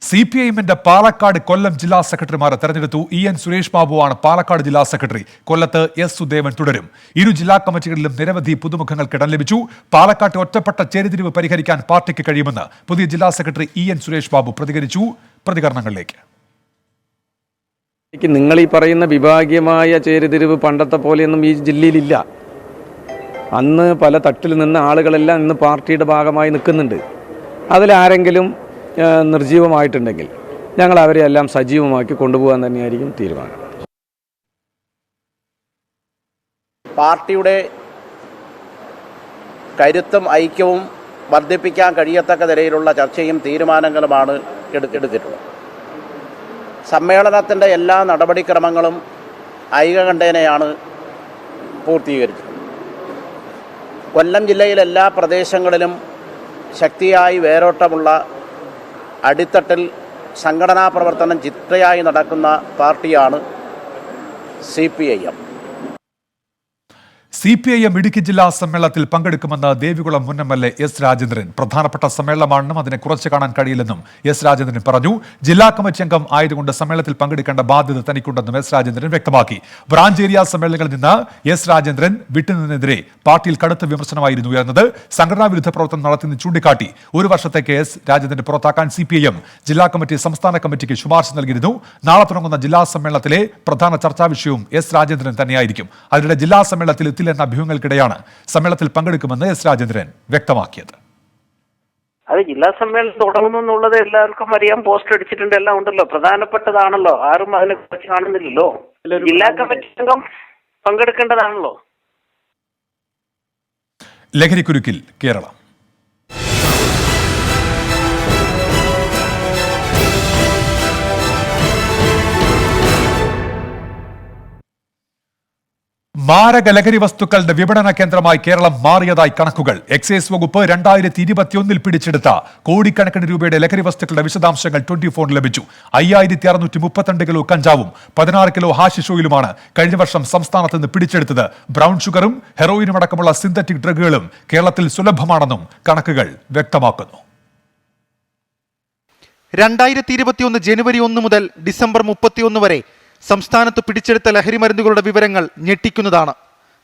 CPIഎമ്മിന്റെ പാലക്കാട് കൊല്ലം ജില്ലാ സെക്രട്ടറിമാരെ തെരഞ്ഞെടുത്തു. EN സുരേഷ് ബാബുവാണ് പാലക്കാട് ജില്ലാ സെക്രട്ടറി. കൊല്ലത്ത് S സുദേവൻ തുടരും. ഇരു ജില്ലാ കമ്മിറ്റികളിലും നിരവധി പുതുമുഖങ്ങൾക്ക് ഇടം ലഭിച്ചു. പാലക്കാട്ട് ഒറ്റപ്പെട്ട ചേരിതിരിവ് പരിഹരിക്കാൻ പാർട്ടിക്ക് കഴിയുമെന്ന് പുതിയ ജില്ലാ സെക്രട്ടറി EN സുരേഷ് ബാബു പ്രതികരിച്ചു. പ്രതികരണങ്ങളിലേക്ക്. നിങ്ങൾ ഈ പറയുന്ന വിഭാഗീയമായ ചേരിതിരിവ് പണ്ടത്തെ പോലെയൊന്നും ഈ ജില്ലയിലില്ല. അന്ന് പല തട്ടിൽ നിന്ന് ആളുകളെല്ലാം ഇന്ന് പാർട്ടിയുടെ ഭാഗമായി നിൽക്കുന്നുണ്ട്. അതിലാരെങ്കിലും നിർജീവമായിട്ടുണ്ടെങ്കിൽ ഞങ്ങൾ അവരെ എല്ലാം സജീവമാക്കി കൊണ്ടുപോകാൻ തന്നെയായിരിക്കും തീരുമാനം. പാർട്ടിയുടെ കരുത്തും ഐക്യവും വർദ്ധിപ്പിക്കാൻ കഴിയത്തക്ക നിലയിലുള്ള ചർച്ചയും തീരുമാനങ്ങളുമാണ് എടുത്തിട്ടുള്ളത്. സമ്മേളനത്തിൻ്റെ എല്ലാ നടപടിക്രമങ്ങളും ഐകകണ്ഠേനയാണ് പൂർത്തീകരിച്ചത്. കൊല്ലം ജില്ലയിലെ എല്ലാ പ്രദേശങ്ങളിലും ശക്തിയായി വേരോട്ടമുള്ള അടിത്തട്ടിൽ സംഘടനാ പ്രവർത്തനം ചിട്ടയായി നടക്കുന്ന പാർട്ടിയാണ് CPIM. CPIM ഇടുക്കി ജില്ലാ സമ്മേളനത്തിൽ പങ്കെടുക്കുമെന്ന് ദേവികുളം മുൻ MLA S രാജേന്ദ്രൻ. പ്രധാനപ്പെട്ട സമ്മേളനമാണെന്നും അതിനെ കുറച്ച് കാണാൻ കഴിയില്ലെന്നും S രാജേന്ദ്രൻ പറഞ്ഞു. ജില്ലാ കമ്മിറ്റി അംഗം ആയതുകൊണ്ട് സമ്മേളനത്തിൽ പങ്കെടുക്കേണ്ട ബാധ്യത തനിക്കുണ്ടെന്നും S രാജേന്ദ്രൻ വ്യക്തമാക്കി. ബ്രാഞ്ച് ഏരിയ സമ്മേളനങ്ങളിൽ നിന്ന് S രാജേന്ദ്രൻ വിട്ടുനിന്നതിനെതിരെ പാർട്ടിയിൽ കടുത്ത വിമർശനമായിരുന്നു ഉയർന്നത്. സംഘടനാ വിരുദ്ധ പ്രവർത്തനം നടത്തിയെന്ന് ചൂണ്ടിക്കാട്ടി ഒരു വർഷത്തേക്ക് S രാജേന്ദ്രനെ പുറത്താക്കാൻ CPIM ജില്ലാ കമ്മിറ്റി സംസ്ഥാന കമ്മിറ്റിക്ക് ശുപാർശ നൽകിയിരുന്നു. നാളെ തുടങ്ങുന്ന ജില്ലാ സമ്മേളനത്തിലെ പ്രധാന ചർച്ചാ വിഷയവും S രാജേന്ദ്രൻ തന്നെയായിരിക്കും. അതിനിടെ ജില്ലാ സമ്മേളനത്തിൽ എന്ന അഭ്യൂഹങ്ങൾക്കിടെയാണ് സമ്മേളനത്തിൽ പങ്കെടുക്കുമെന്ന് S രാജേന്ദ്രൻ വ്യക്തമാക്കിയത്. അത് ജില്ലാ സമ്മേളനം തുടങ്ങുന്നു എന്നുള്ളത് എല്ലാവർക്കും അറിയാം. പോസ്റ്റർ അടിച്ചിട്ടുണ്ട്, എല്ലാം ഉണ്ടല്ലോ, പ്രധാനപ്പെട്ടതാണല്ലോ, ആരും അതിനെ കുറിച്ച് കാണുന്നില്ലല്ലോ. ജില്ലാ കമ്മിറ്റി അംഗം പങ്കെടുക്കേണ്ടതാണല്ലോ. ലഹരിക്കുരുക്കിൽ കേരളം. മാരക ലഹരി വസ്തുക്കളുടെ വിപണന കേന്ദ്രമായി കേരളം മാറിയതായി കണക്കുകൾ. എക്സൈസ് വകുപ്പ് 2021 പിടിച്ചെടുത്ത കോടിക്കണക്കിന് രൂപയുടെ ലഹരി വസ്തുക്കളുടെ വിശദാംശങ്ങൾ 24 ലഭിച്ചു. 5632 കിലോ കഞ്ചാവും 16 കിലോ ഹാഷിഷ് ഓയിലുമാണ് കഴിഞ്ഞ വർഷം സംസ്ഥാനത്ത് നിന്ന് പിടിച്ചെടുത്തത്. ബ്രൗൺ ഷുഗറും ഹെറോയിനും അടക്കമുള്ള സിന്തറ്റിക് ഡ്രഗുകളും കേരളത്തിൽ സുലഭമാണെന്നും കണക്കുകൾ വ്യക്തമാക്കുന്നു. 2021 ജനുവരി 1 മുതൽ ഡിസംബർ 31 വരെ സംസ്ഥാനത്ത് പിടിച്ചെടുത്ത ലഹരിമരുന്നുകളുടെ വിവരങ്ങൾ ഞെട്ടിക്കുന്നതാണ്.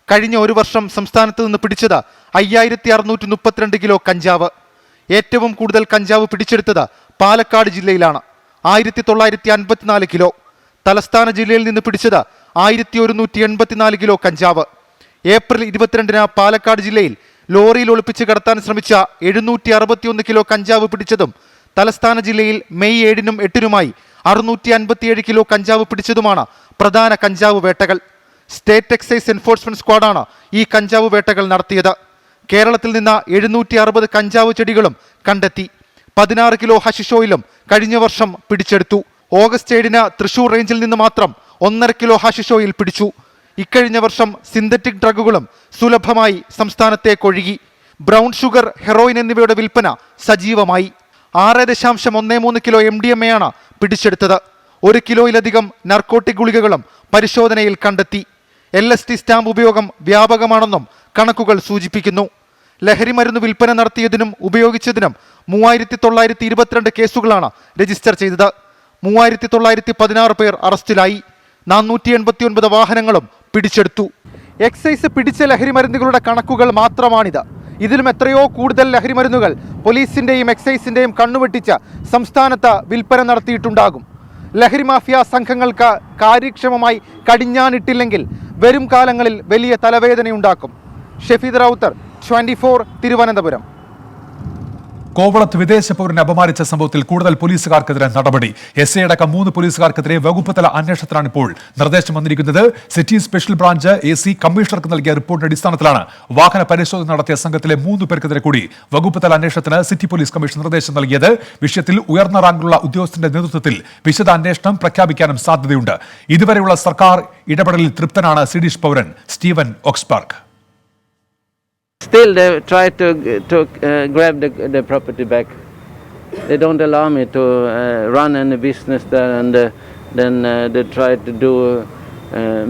കഴിഞ്ഞ ഒരു വർഷം സംസ്ഥാനത്ത് നിന്ന് പിടിച്ചത് 5632 കിലോ കഞ്ചാവ്. ഏറ്റവും കൂടുതൽ കഞ്ചാവ് പിടിച്ചെടുത്തത് പാലക്കാട് ജില്ലയിലാണ്, 1954 കിലോ. തലസ്ഥാന ജില്ലയിൽ നിന്ന് പിടിച്ചത് 1184 കിലോ കഞ്ചാവ്. ഏപ്രിൽ 22 പാലക്കാട് ജില്ലയിൽ ലോറിയിൽ ഒളിപ്പിച്ച് കടത്താൻ ശ്രമിച്ച 761 കിലോ കഞ്ചാവ് പിടിച്ചതും തലസ്ഥാന ജില്ലയിൽ മെയ് 7-നും 8-നുമായി 657 കിലോ കഞ്ചാവ് പിടിച്ചതുമാണ് പ്രധാന കഞ്ചാവ് വേട്ടകൾ. സ്റ്റേറ്റ് എക്സൈസ് എൻഫോഴ്സ്മെന്റ് സ്ക്വാഡാണ് ഈ കഞ്ചാവ് വേട്ടകൾ നടത്തിയത്. കേരളത്തിൽ നിന്ന് 760 കഞ്ചാവ് ചെടികളും കണ്ടെത്തി. 16 കിലോ ഹഷിഷ് ഓയിലും കഴിഞ്ഞ വർഷം പിടിച്ചെടുത്തു. ഓഗസ്റ്റ് 7-ന് തൃശൂർ റേഞ്ചിൽ നിന്ന് മാത്രം 1.5 കിലോ ഹഷിഷ് ഓയിൽ പിടിച്ചു. ഇക്കഴിഞ്ഞ വർഷം സിന്തറ്റിക് ഡ്രഗുകളും സുലഭമായി സംസ്ഥാനത്തേക്ക് ഒഴുകി. ബ്രൗൺ ഷുഗർ, ഹെറോയിൻ എന്നിവയുടെ വിൽപ്പന സജീവമായി. 6.13 കിലോ MDMA ആണ് പിടിച്ചെടുത്തത്. 1 കിലോയിലധികം നർക്കോട്ടിക് ഗുളികകളും പരിശോധനയിൽ കണ്ടെത്തി. LSD സ്റ്റാമ്പ് ഉപയോഗം വ്യാപകമാണെന്നും കണക്കുകൾ സൂചിപ്പിക്കുന്നു. ലഹരി മരുന്ന് വിൽപ്പന നടത്തിയതിനും ഉപയോഗിച്ചതിനും 3922 കേസുകളാണ് രജിസ്റ്റർ ചെയ്തത്. 3916 പേർ അറസ്റ്റിലായി. 489 വാഹനങ്ങളും പിടിച്ചെടുത്തു. എക്സൈസ് പിടിച്ച ലഹരി മരുന്നുകളുടെ കണക്കുകൾ മാത്രമാണിത്. ഇതിലും എത്രയോ കൂടുതൽ ലഹരി മരുന്നുകൾ പോലീസിന്റെയും എക്സൈസിന്റെയും കണ്ണുവെട്ടിച്ച് സംസ്ഥാനത്ത് വിൽപ്പന നടത്തിയിട്ടുണ്ടാകും. ലഹരി മാഫിയ സംഘങ്ങൾക്ക് കാര്യക്ഷമമായി കടിഞ്ഞാണിട്ടില്ലെങ്കിൽ വരും കാലങ്ങളിൽ വലിയ തലവേദനയുണ്ടാക്കും. ഷെഫീദ് റൌത്തർ, 24, തിരുവനന്തപുരം. കോവളത്ത് വിദേശ പൗരനെ അപമാനിച്ച സംഭവത്തിൽ കൂടുതൽ പോലീസുകാർക്കെതിരെ നടപടി. SI അടക്കം 3 പോലീസുകാർക്കെതിരെ വകുപ്പ് തല അന്വേഷണത്തിലാണ് ഇപ്പോൾ നിർദ്ദേശം വന്നിരിക്കുന്നത്. സിറ്റി സ്പെഷ്യൽ ബ്രാഞ്ച് AC കമ്മീഷണർക്ക് നൽകിയ റിപ്പോർട്ടിന്റെ അടിസ്ഥാനത്തിലാണ് വാഹന പരിശോധന നടത്തിയ സംഘത്തിലെ 3 പേർക്കെതിരെ കൂടി വകുപ്പ് തല അന്വേഷണത്തിന് സിറ്റി പോലീസ് കമ്മീഷൻ നിർദ്ദേശം നൽകിയത്. വിഷയത്തിൽ ഉയർന്ന റാങ്കിലുള്ള ഉദ്യോഗസ്ഥന്റെ നേതൃത്വത്തിൽ വിശദ അന്വേഷണം പ്രഖ്യാപിക്കാനും സാധ്യതയുണ്ട്. ഇതുവരെയുള്ള സർക്കാർ ഇടപെടലിൽ തൃപ്തനാണ് സ്വീഡിഷ് പൗരൻ Steven Augsburg. Still, they try to grab the property back. They don't allow me to run any business there, and then they try to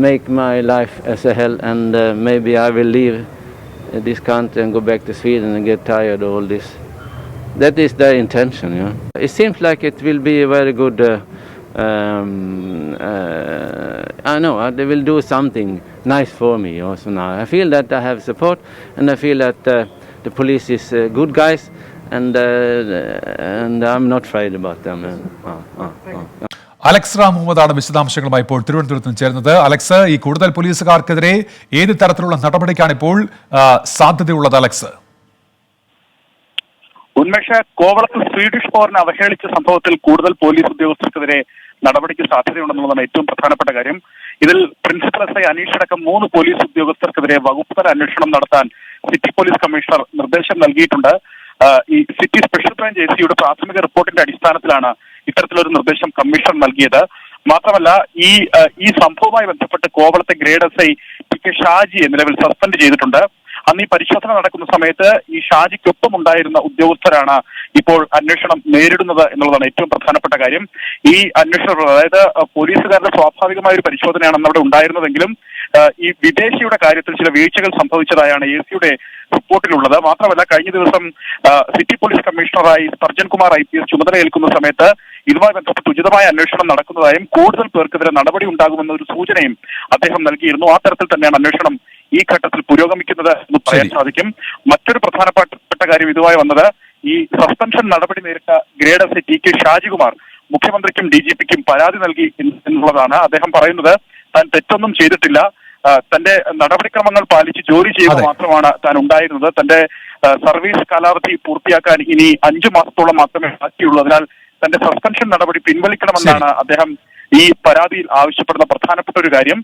make my life as a hell, and maybe I will leave this country and go back to Sweden and get tired of all this. That is their intention, yeah. It seems like it will be a very good. I know they will do something nice for me also now. I feel that I have support, and I feel that the police is good guys, and I'm not afraid about them. Alex Ram മുഹമ്മദാണ് വിശദാംശങ്ങളുമായി ഇപ്പോൾ തിരുവനന്തപുരത്ത് ചേർന്നത്. Alex, ഈ കൂടുതൽ പോലീസുകാർക്കെതിരെ ഏത് തരത്തിലുള്ള നടപടിക്കാണ് ഇപ്പോൾ സാധ്യതയുള്ളത്? അലക്സ്, ഉന്മേഷ, കോവളത്ത് സ്വീഡിഷ് പൗരനെ അവഹേളിച്ച സംഭവത്തിൽ കൂടുതൽ പോലീസ് ഉദ്യോഗസ്ഥർക്കെതിരെ നടപടിക്ക് സാധ്യതയുണ്ടെന്നുള്ളതാണ് ഏറ്റവും പ്രധാനപ്പെട്ട കാര്യം. ഇതിൽ പ്രിൻസിപ്പൽ SI അനീഷ് അടക്കം 3 പോലീസ് ഉദ്യോഗസ്ഥർക്കെതിരെ വകുപ്പ് തല അന്വേഷണം നടത്താൻ സിറ്റി പോലീസ് കമ്മീഷണർ നിർദ്ദേശം നൽകിയിട്ടുണ്ട്. ഈ സിറ്റി സ്പെഷ്യൽ ബ്രാഞ്ച് ACയുടെ പ്രാഥമിക റിപ്പോർട്ടിന്റെ അടിസ്ഥാനത്തിലാണ് ഇത്തരത്തിലൊരു നിർദ്ദേശം കമ്മീഷണർ നൽകിയത്. മാത്രമല്ല, ഈ സംഭവവുമായി ബന്ധപ്പെട്ട് കോവളത്തെ ഗ്രേഡ് SI PK ഷാജിയെ നിലവിൽ സസ്പെൻഡ് ചെയ്തിട്ടുണ്ട്. അന്ന് ഈ പരിശോധന നടക്കുന്ന സമയത്ത് ഈ ഷാജിക്കൊപ്പം ഉണ്ടായിരുന്ന ഉദ്യോഗസ്ഥരാണ് ഇപ്പോൾ അന്വേഷണം നേരിടുന്നത് എന്നുള്ളതാണ് ഏറ്റവും പ്രധാനപ്പെട്ട കാര്യം. ഈ അന്വേഷണം, അതായത് പോലീസുകാരുടെ സ്വാഭാവികമായ ഒരു പരിശോധനയാണ് അവിടെ ഉണ്ടായിരുന്നതെങ്കിലും ഈ വിദേശിയുടെ കാര്യത്തിൽ ചില വീഴ്ചകൾ സംഭവിച്ചതായാണ് ACയുടെ റിപ്പോർട്ടിലുള്ളത്. മാത്രമല്ല, കഴിഞ്ഞ ദിവസം സിറ്റി പോലീസ് കമ്മീഷണറായി സ്പർജൻ കുമാർ IPS ചുമതലയേൽക്കുന്ന സമയത്ത് ഇതുമായി ബന്ധപ്പെട്ട് ഉചിതമായ അന്വേഷണം നടക്കുന്നതായും കൂടുതൽ പേർക്കെതിരെ നടപടി ഉണ്ടാകുമെന്ന ഒരു സൂചനയും അദ്ദേഹം നൽകിയിരുന്നു. ആ തരത്തിൽ തന്നെയാണ് അന്വേഷണം ഈ ഘട്ടത്തിൽ പുരോഗമിക്കുന്നത് എന്ന് പറയാൻ സാധിക്കും. മറ്റൊരു പ്രധാനപ്പെട്ട കാര്യം ഇതുമായി വന്നത്, ഈ സസ്പെൻഷൻ നടപടി നേരിട്ട ഗ്രേഡ് SI TK ഷാജികുമാർ മുഖ്യമന്ത്രിക്കും DGPക്കും പരാതി നൽകി എന്നുള്ളതാണ്. അദ്ദേഹം പറയുന്നത് താൻ തെറ്റൊന്നും ചെയ്തിട്ടില്ല, തന്റെ നടപടിക്രമങ്ങൾ പാലിച്ച് ജോലി ചെയ്യുക മാത്രമാണ് താൻ ഉണ്ടായിരുന്നത്. തന്റെ സർവീസ് കാലാവധി പൂർത്തിയാക്കാൻ ഇനി 5 മാസത്തോളം മാത്രമേ ബാക്കിയുള്ളൂ. അതിനാൽ തന്റെ സസ്പെൻഷൻ നടപടി പിൻവലിക്കണമെന്നാണ് അദ്ദേഹം ഈ പരാതിയിൽ ആവശ്യപ്പെടുന്ന പ്രധാനപ്പെട്ട ഒരു കാര്യം.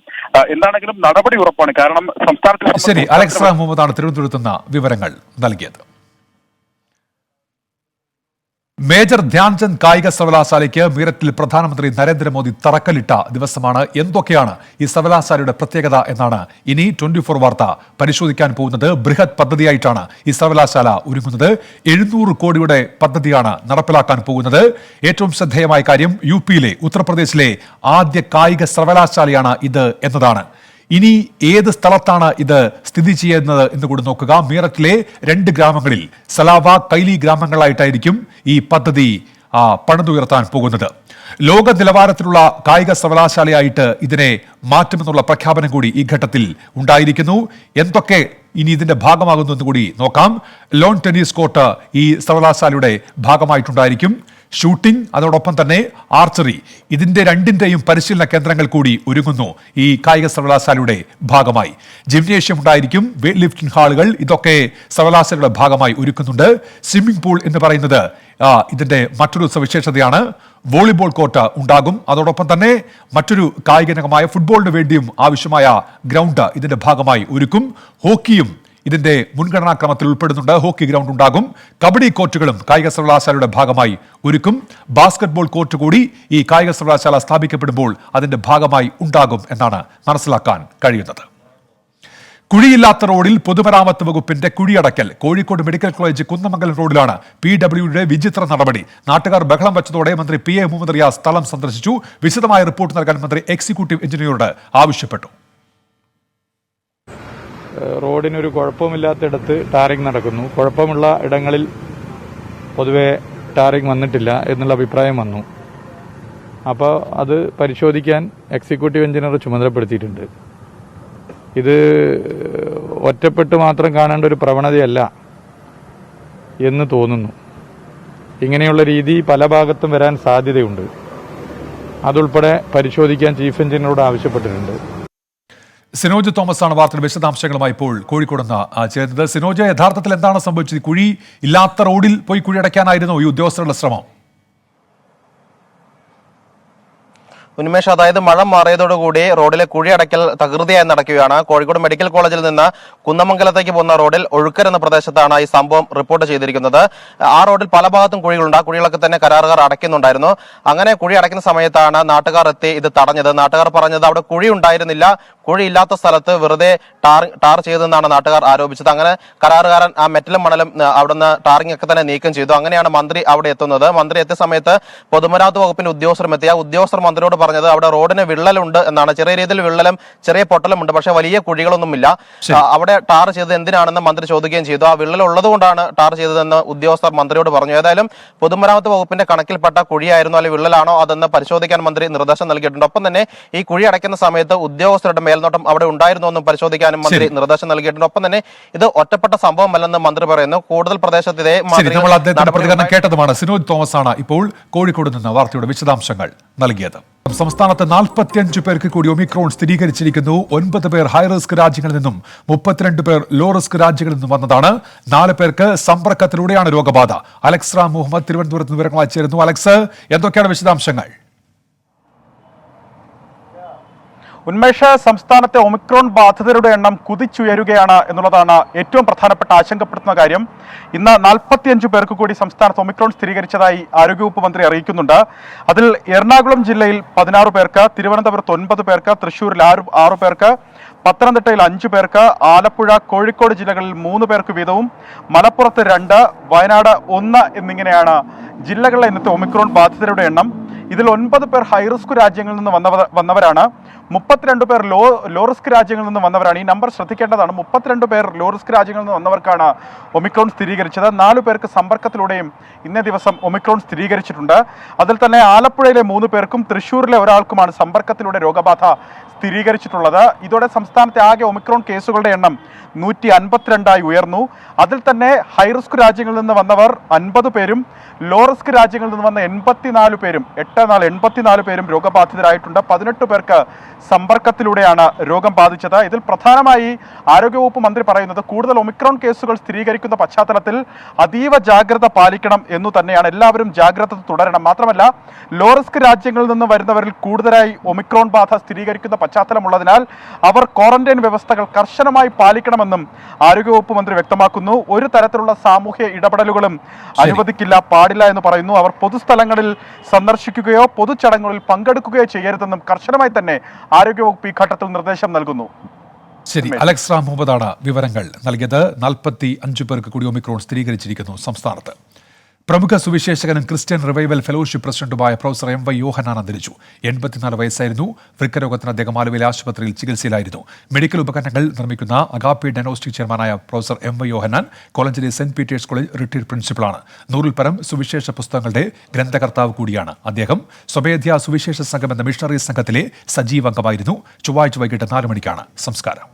എന്താണെങ്കിലും നടപടി ഉറപ്പാണ്. കാരണം സംസ്ഥാനത്തിൽ ശരി, അലക്സ് റാം മുഹമ്മദാണ് തിരുവനന്തപുരത്ത് നിന്ന് വിവരങ്ങൾ നൽകിയത്. മേജർ ധ്യാൻചന്ദ് കായിക സർവകലാശാലയ്ക്ക് മീററ്റിൽ പ്രധാനമന്ത്രി നരേന്ദ്രമോദി തറക്കല്ലിട്ട ദിവസമാണ്. എന്തൊക്കെയാണ് ഈ സർവകലാശാലയുടെ പ്രത്യേകത എന്നാണ് ഇനി 24 വാർത്ത പരിശോധിക്കാൻ പോകുന്നത്. ബൃഹത് പദ്ധതിയായിട്ടാണ് ഈ സർവകലാശാല ഒരുങ്ങുന്നത്. 700 കോടിയുടെ പദ്ധതിയാണ് നടപ്പിലാക്കാൻ പോകുന്നത്. ഏറ്റവും ശ്രദ്ധേയമായ കാര്യം, UPയിലെ ഉത്തർപ്രദേശിലെ ആദ്യ കായിക സർവകലാശാലയാണ് ഇത് എന്നതാണ്. ഇനി ഏത് സ്ഥലത്താണ് ഇത് സ്ഥിതി ചെയ്യുന്നത് എന്ന് കൂടി നോക്കുക. മീററ്റിലെ 2 ഗ്രാമങ്ങളിൽ, സലാവ, കൈലി ഗ്രാമങ്ങളായിട്ടായിരിക്കും ഈ പദ്ധതി പണിതുയർത്താൻ പോകുന്നത്. ലോക നിലവാരത്തിലുള്ള കായിക സർവകലാശാലയായിട്ട് ഇതിനെ മാറ്റുമെന്നുള്ള പ്രഖ്യാപനം കൂടി ഈ ഘട്ടത്തിൽ ഉണ്ടായിരിക്കുന്നു. എന്തൊക്കെ ഇനി ഇതിന്റെ ഭാഗമാകുന്നു എന്ന് കൂടി നോക്കാം. ലോൺ ടെന്നീസ് കോർട്ട് ഈ സർവകലാശാലയുടെ ഭാഗമായിട്ടുണ്ടായിരിക്കും. ഷൂട്ടിംഗ്, അതോടൊപ്പം തന്നെ ആർച്ചറി, ഇതിന്റെ രണ്ടിന്റെയും പരിശീലന കേന്ദ്രങ്ങൾ കൂടി ഒരുങ്ങുന്നു ഈ കായിക സർവകലാശാലയുടെ ഭാഗമായി. ജിംനേഷ്യം ഉണ്ടായിരിക്കും, വെയ്റ്റ് ലിഫ്റ്റിംഗ് ഹാളുകൾ, ഇതൊക്കെ സർവകലാശാലയുടെ ഭാഗമായി ഒരുക്കുന്നുണ്ട്. സ്വിമ്മിംഗ് പൂൾ എന്ന് പറയുന്നത് ഇതിന്റെ മറ്റൊരു സവിശേഷതയാണ്. വോളിബോൾ കോർട്ട് ഉണ്ടാകും. അതോടൊപ്പം തന്നെ മറ്റൊരു കായികനകമായ ഫുട്ബോളിന് വേണ്ടിയും ആവശ്യമായ ഗ്രൗണ്ട് ഇതിന്റെ ഭാഗമായി ഒരുക്കും. ഹോക്കിയും ഇതിന്റെ മുൻഗണനാക്രമത്തിൽ ഉൾപ്പെടുന്നുണ്ട്. ഹോക്കി ഗ്രൗണ്ട് ഉണ്ടാകും. കബഡി കോർട്ടുകളും കായിക സർവകലാശാലയുടെ ഭാഗമായി ഒരുക്കും. ബാസ്കറ്റ്ബോൾ കോർട്ട് കൂടി ഈ കായിക സർവകലാശാല സ്ഥാപിക്കപ്പെടുമ്പോൾ അതിന്റെ ഭാഗമായി ഉണ്ടാകും എന്നാണ് മനസ്സിലാക്കാൻ കഴിയുന്നത്. കുഴിയില്ലാത്ത റോഡിൽ പൊതുമരാമത്ത് വകുപ്പിന്റെ കുഴിയടക്കൽ. കോഴിക്കോട് മെഡിക്കൽ കോളേജ് കുന്നമംഗലം റോഡിലാണ് PWD വിചിത്ര നടപടി. നാട്ടുകാർ ബഹളം വെച്ചതോടെ മന്ത്രി PA മുഹമ്മദ് റിയാസ് സ്ഥലം സന്ദർശിച്ചു. വിശദമായ റിപ്പോർട്ട് നൽകാൻ മന്ത്രി എക്സിക്യൂട്ടീവ് എഞ്ചിനീയറോട് ആവശ്യപ്പെട്ടു. റോഡിനൊരു കുഴപ്പമില്ലാത്തിടത്ത് ടാറിംഗ് നടക്കുന്നു. കുഴപ്പമുള്ള ഇടങ്ങളിൽ പൊതുവെ ടാറിംഗ് വന്നിട്ടില്ല എന്നുള്ള അഭിപ്രായം വന്നു. അപ്പോൾ അത് പരിശോധിക്കാൻ എക്സിക്യൂട്ടീവ് എഞ്ചിനീയർ ചുമതലപ്പെടുത്തിയിട്ടുണ്ട്. ഇത് ഒറ്റപ്പെട്ട് മാത്രം കാണേണ്ട ഒരു പ്രവണതയല്ല എന്ന് തോന്നുന്നു. ഇങ്ങനെയുള്ള രീതി പല ഭാഗത്തും വരാൻ സാധ്യതയുണ്ട്. അതുൾപ്പെടെ പരിശോധിക്കാൻ ചീഫ് എഞ്ചിനീയറോട് ആവശ്യപ്പെട്ടിട്ടുണ്ട്. സിനോജ് തോമസ് ആണ് വാർത്തയുടെ വിശദാംശങ്ങളുമായി ഇപ്പോൾ കോഴിക്കോട് നിന്ന് ചേർന്നത്. സിനോജ്, യഥാർത്ഥത്തിൽ എന്താണ് സംഭവിച്ചത്? കുഴി ഇല്ലാത്ത റോഡിൽ പോയി കുഴിയടയ്ക്കാനായിരുന്നു ഈ ഉദ്യോഗസ്ഥരുടെ ശ്രമം? ഉന്മേഷ്, അതായത് മഴ മാറിയതോടുകൂടി റോഡിലെ കുഴി അടയ്ക്കൽ തകൃതിയായി നടക്കുകയാണ്. കോഴിക്കോട് മെഡിക്കൽ കോളേജിൽ നിന്ന് കുന്നമംഗലത്തേക്ക് പോകുന്ന റോഡിൽ ഒഴുക്കർ എന്ന പ്രദേശത്താണ് ഈ സംഭവം റിപ്പോർട്ട് ചെയ്തിരിക്കുന്നത്. ആ റോഡിൽ പല ഭാഗത്തും കുഴികളുണ്ട്. ആ കുഴികളൊക്കെ തന്നെ കരാറുകാർ അടയ്ക്കുന്നുണ്ടായിരുന്നു. അങ്ങനെ കുഴി അടയ്ക്കുന്ന സമയത്താണ് നാട്ടുകാർ എത്തി ഇത് തടഞ്ഞത്. നാട്ടുകാർ പറഞ്ഞത് അവിടെ കുഴി ഉണ്ടായിരുന്നില്ല, കുഴിയില്ലാത്ത സ്ഥലത്ത് വെറുതെ ടാർ ചെയ്തെന്നാണ് നാട്ടുകാർ ആരോപിച്ചത്. അങ്ങനെ കരാറുകാരൻ ആ മെറ്റലും മണലും അവിടുന്ന് ടാറിംഗ് ഒക്കെ തന്നെ നീക്കം ചെയ്തു. അങ്ങനെയാണ് മന്ത്രി അവിടെ എത്തുന്നത്. മന്ത്രി എത്തിയ സമയത്ത് പൊതുമരാമത്ത് വകുപ്പിന്റെ ഉദ്യോഗസ്ഥരും എത്തി. ആ ഉദ്യോഗസ്ഥർ മന്ത്രിയോട് പറഞ്ഞത് അവിടെ റോഡിന് വിള്ളലുണ്ട് എന്നാണ്. ചെറിയ രീതിയിൽ വിള്ളലും ചെറിയ പൊട്ടലും ഉണ്ട്, പക്ഷെ വലിയ കുഴികളൊന്നുമില്ല. അവിടെ ടാർ ചെയ്തത് എന്തിനാണെന്ന് മന്ത്രി ചോദിക്കുകയും ചെയ്തു. ആ വിള്ളൽ ഉള്ളതുകൊണ്ടാണ് ടാർ ചെയ്തതെന്ന് ഉദ്യോഗസ്ഥർ മന്ത്രിയോട് പറഞ്ഞു. ഏതായാലും പൊതുമരാമത്ത് വകുപ്പിന്റെ കണക്കിൽപ്പെട്ട കുഴിയായിരുന്നു അല്ലെങ്കിൽ വിള്ളലാണോ അതെന്ന് പരിശോധിക്കാൻ മന്ത്രി നിർദ്ദേശം നൽകിയിട്ടുണ്ട്. ഒപ്പം തന്നെ ഈ കുഴി അടയ്ക്കുന്ന സമയത്ത് ഉദ്യോഗസ്ഥരുടെ മേൽനോട്ടം അവിടെ ഉണ്ടായിരുന്നോ എന്നും പരിശോധിക്കാനും മന്ത്രി നിർദ്ദേശം നൽകിയിട്ടുണ്ട്. ഒപ്പം തന്നെ ഇത് ഒറ്റപ്പെട്ട സംഭവമല്ലെന്ന് മന്ത്രി പറയുന്നു. കൂടുതൽ പ്രദേശത്ത് ഇതേ പ്രതികരണം കേട്ടതുമാണ്. സിനോജ് തോമസ് ആണ് ഇപ്പോൾ കോഴിക്കോട് നിന്ന് വാർത്തയുടെ വിശദാംശങ്ങൾ നൽകിയത്. സംസ്ഥാനത്ത് 45 പേർക്ക് കൂടി ഒമിക്രോൺ സ്ഥിരീകരിച്ചിരിക്കുന്നു. 9 പേർ ഹൈറിസ്ക് രാജ്യങ്ങളിൽ നിന്നും 32 പേർ ലോ റിസ്ക് രാജ്യങ്ങളിൽ നിന്നും വന്നതാണ്. 4 പേർക്ക് സമ്പർക്കത്തിലൂടെയാണ് രോഗബാധ. അലക്സ് റാം മുഹമ്മദ് തിരുവനന്തപുരത്ത് വിവരങ്ങൾ ചേരുന്നു. അലക്സ്, എന്തൊക്കെയാണ് വിശദാംശങ്ങൾ? ഉന്മേഷ, സംസ്ഥാനത്തെ ഒമിക്രോൺ ബാധിതരുടെ എണ്ണം കുതിച്ചുയരുകയാണ് എന്നുള്ളതാണ് ഏറ്റവും പ്രധാനപ്പെട്ട ആശങ്കപ്പെടുത്തുന്ന കാര്യം. ഇന്ന് 45 പേർക്ക് കൂടി സംസ്ഥാനത്ത് ഒമിക്രോൺ സ്ഥിരീകരിച്ചതായി ആരോഗ്യവകുപ്പ് മന്ത്രി അറിയിക്കുന്നുണ്ട്. അതിൽ എറണാകുളം ജില്ലയിൽ 16 പേർക്ക്, തിരുവനന്തപുരത്ത് 9 പേർക്ക്, തൃശ്ശൂരിൽ 6 പേർക്ക്, പത്തനംതിട്ടയിൽ 5 പേർക്ക്, ആലപ്പുഴ, കോഴിക്കോട് ജില്ലകളിൽ 3 പേർക്ക് വീതവും, മലപ്പുറത്ത് 2, വയനാട് 1 എന്നിങ്ങനെയാണ് ജില്ലകളിലെ ഇന്നത്തെ ഒമിക്രോൺ ബാധിതരുടെ എണ്ണം. ഇതിൽ 9 പേർ ഹൈറിസ്ക് രാജ്യങ്ങളിൽ നിന്ന് വന്നവരാണ്. 32 പേർ ലോ റിസ്ക് രാജ്യങ്ങളിൽ നിന്ന് വന്നവരാണ്. ഈ നമ്പർ ശ്രദ്ധിക്കേണ്ടതാണ്. 32 പേർ ലോ റിസ്ക് രാജ്യങ്ങളിൽ നിന്ന് വന്നവർക്കാണ് ഒമിക്രോൺ സ്ഥിരീകരിച്ചത്. 4 പേർക്ക് സമ്പർക്കത്തിലൂടെയും ഇന്നേ ദിവസം ഒമിക്രോൺ സ്ഥിരീകരിച്ചിട്ടുണ്ട്. അതിൽ തന്നെ ആലപ്പുഴയിലെ 3 പേർക്കും തൃശ്ശൂരിലെ ഒരാൾക്കുമാണ് സമ്പർക്കത്തിലൂടെ രോഗബാധ സ്ഥിരീകരിച്ചിട്ടുള്ളത്. ഇതോടെ സംസ്ഥാനത്തെ ആകെ ഒമിക്രോൺ കേസുകളുടെ എണ്ണം 152 ഉയർന്നു. അതിൽ തന്നെ ഹൈറിസ്ക് രാജ്യങ്ങളിൽ നിന്ന് വന്നവർ 50 പേരും ലോ റിസ്ക് രാജ്യങ്ങളിൽ നിന്ന് വന്ന 84 പേരും 84 പേരും രോഗബാധിതരായിട്ടുണ്ട്. 18 പേർക്ക് സമ്പർക്കത്തിലൂടെയാണ് രോഗം ബാധിച്ചത്. ഇതിൽ പ്രധാനമായി ആരോഗ്യവകുപ്പ് മന്ത്രി പറയുന്നത് കൂടുതൽ ഒമിക്രോൺ കേസുകൾ സ്ഥിരീകരിക്കുന്ന പശ്ചാത്തലത്തിൽ അതീവ ജാഗ്രത പാലിക്കണം എന്നു തന്നെയാണ്. എല്ലാവരും ജാഗ്രത തുടരണം. മാത്രമല്ല ലോ റിസ്ക് രാജ്യങ്ങളിൽ നിന്ന് വരുന്നവരിൽ കൂടുതലായി ഒമിക്രോൺ ബാധ സ്ഥിരീകരിക്കുന്ന പശ്ചാത്തലമുള്ളതിനാൽ അവർ ക്വാറന്റൈൻ വ്യവസ്ഥകൾ കർശനമായി പാലിക്കണമെന്നും ആരോഗ്യവകുപ്പ് മന്ത്രി വ്യക്തമാക്കുന്നു. ഒരു തരത്തിലുള്ള സാമൂഹ്യ ഇടപെടലുകളും അനുവദിക്കില്ല, പാടില്ല എന്ന് പറയുന്നു. അവർ പൊതുസ്ഥലങ്ങളിൽ സന്ദർശിക്കുകയോ പൊതുചടങ്ങുകളിൽ പങ്കെടുക്കുകയോ ചെയ്യരുതെന്നും കർശനമായി തന്നെ ആരോഗ്യവകുപ്പ് ഈ ഘട്ടത്തിൽ നിർദ്ദേശം നൽകുന്നു. ശരി, അലക്സ് റാം മുഹമ്മദാണ് വിവരങ്ങൾ നൽകിയത്. 45 പേർക്ക് കൂടി ഒമിക്രോൺ സ്ഥിരീകരിച്ചിരിക്കുന്നു സംസ്ഥാനത്ത്. പ്രമുഖ സുവിശേഷകനും ക്രിസ്ത്യൻ റിവൈവൽ ഫെലോഷിപ്പ് പ്രസിഡന്റുമായ പ്രൊഫസർ MY യോഹന്നാൻ അന്തരിച്ചു. 84 വയസ്സായിരുന്നു. വൃക്കരോഗത്തിന് അദ്ദേഹം ആലുവയിലെ ആശുപത്രിയിൽ ചികിത്സയിലായിരുന്നു. മെഡിക്കൽ ഉപകരണങ്ങൾ നിർമ്മിക്കുന്ന അഗാപ്പി ഡയഗ്നോസ്റ്റിക് ചെയർമാനായ പ്രൊഫസർ MY യോഹന്നാൻ കോളേജിലെ സെന്റ് പീറ്റേഴ്സ് കോളേജ് റിട്ടയർഡ് പ്രിൻസിപ്പളാണ്. 100-ൽ പരം സുവിശേഷ പുസ്തകങ്ങളുടെ ഗ്രന്ഥകർത്താവ് കൂടിയാണ് അദ്ദേഹം. സ്വമേധ്യാ സുവിശേഷ സംഘം എന്ന മിഷണറി സംഘത്തിലെ സജീവ അംഗമായിരുന്നു. ചൊവ്വാഴ്ച വൈകിട്ട് 4 മണിക്കാണ് സംസ്കാരം.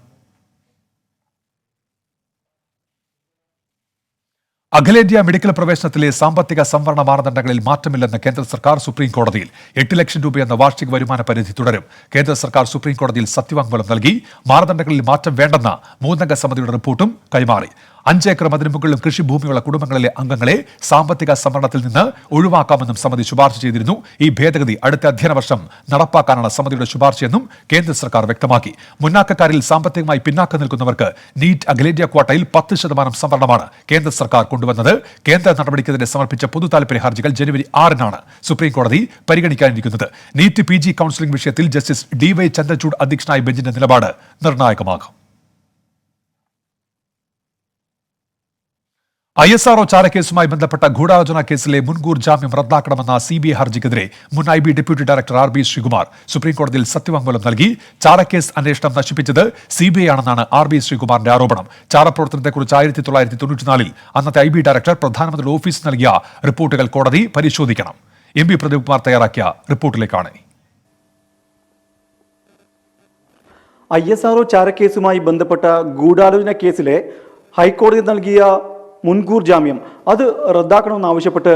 അഖിലേന്ത്യാ മെഡിക്കൽ പ്രവേശനത്തിലെ സാമ്പത്തിക സംവരണ മാനദണ്ഡങ്ങളിൽ മാറ്റമില്ലെന്ന് കേന്ദ്ര സർക്കാർ സുപ്രീം കോടതിയിൽ 8 ലക്ഷം രൂപയെന്ന വാർഷിക വരുമാന പരിധി തുടരും. കേന്ദ്ര സർക്കാർ സുപ്രീം കോടതിയിൽ സത്യവാങ്മൂലം നൽകി. മാനദണ്ഡങ്ങളിൽ മാറ്റം വേണ്ടെന്ന 3-അംഗ സമിതിയുടെ റിപ്പോർട്ടും കൈമാറി. 5 ഏക്കർ അതിനു മുകളിലും കൃഷിഭൂമിയുള്ള കുടുംബങ്ങളിലെ അംഗങ്ങളെ സാമ്പത്തിക സംവരണത്തിൽ നിന്ന് ഒഴിവാക്കാമെന്നും സമിതി ശുപാർശ ചെയ്തിരുന്നു. ഈ ഭേദഗതി അടുത്ത അധ്യയന വർഷം നടപ്പാക്കാനാണ് സമിതിയുടെ ശുപാർശയെന്നും കേന്ദ്ര സർക്കാർ വ്യക്തമാക്കി. മുന്നാക്കക്കാരിൽ സാമ്പത്തികമായി പിന്നാക്കം നിൽക്കുന്നവർക്ക് നീറ്റ് അഖിലേന്ത്യാ ക്വാട്ടയിൽ 10% സംവരണമാണ് കേന്ദ്ര സർക്കാർ കൊണ്ടുവന്നത്. കേന്ദ്ര നടപടിക്കെതിരെ സമർപ്പിച്ച പൊതു താൽപര്യ ഹർജികൾ ജനുവരി 6-നാണ് സുപ്രീം കോടതി പരിഗണിക്കാനിരിക്കുന്നത്. നീറ്റ് PG കൌൺസിലിംഗ് വിഷയത്തിൽ ജസ്റ്റിസ് DY ചന്ദ്രചൂഡ് അധ്യക്ഷനായ ബെഞ്ചിന്റെ നിലപാട് നിർണായകമാകും. ISRO ചാരക്കേസുമായി ബന്ധപ്പെട്ട ഗൂഢാലോചന കേസിലെ മുൻകൂർ ജാമ്യം റദ്ദാക്കണമെന്ന CBI ഹർജിക്കെതിരെ മുൻ IB deputy director RB Sreekumar സുപ്രീംകോടതിയിൽ സത്യവാങ്മൂലം നൽകി. ചാരക്കേസ് അന്വേഷണം നശിപ്പിച്ചത് CBI ആണെന്നാണ് RB ശ്രീകുമാറിന്റെ ആരോപണം. ചാരപ്രവർത്തനത്തെക്കുറിച്ച് 1994-ൽ അന്നത്തെ IB ഡയറക്ടർ പ്രധാനമന്ത്രിയുടെ ഓഫീസ് നൽകിയ റിപ്പോർട്ടുകൾ കോടതി പരിശോധിക്കണം. MB പ്രദീപ് കുമാർ തയ്യാറാക്കിയ റിപ്പോർട്ടിലേക്കാണ്. ISRO ചാരക്കേസുമായി ബന്ധപ്പെട്ട ഗൂഢാലോചന കേസിലെ ഹൈക്കോടതി നൽകിയ മുൻകൂർ ജാമ്യം അത് റദ്ദാക്കണമെന്നാവശ്യപ്പെട്ട്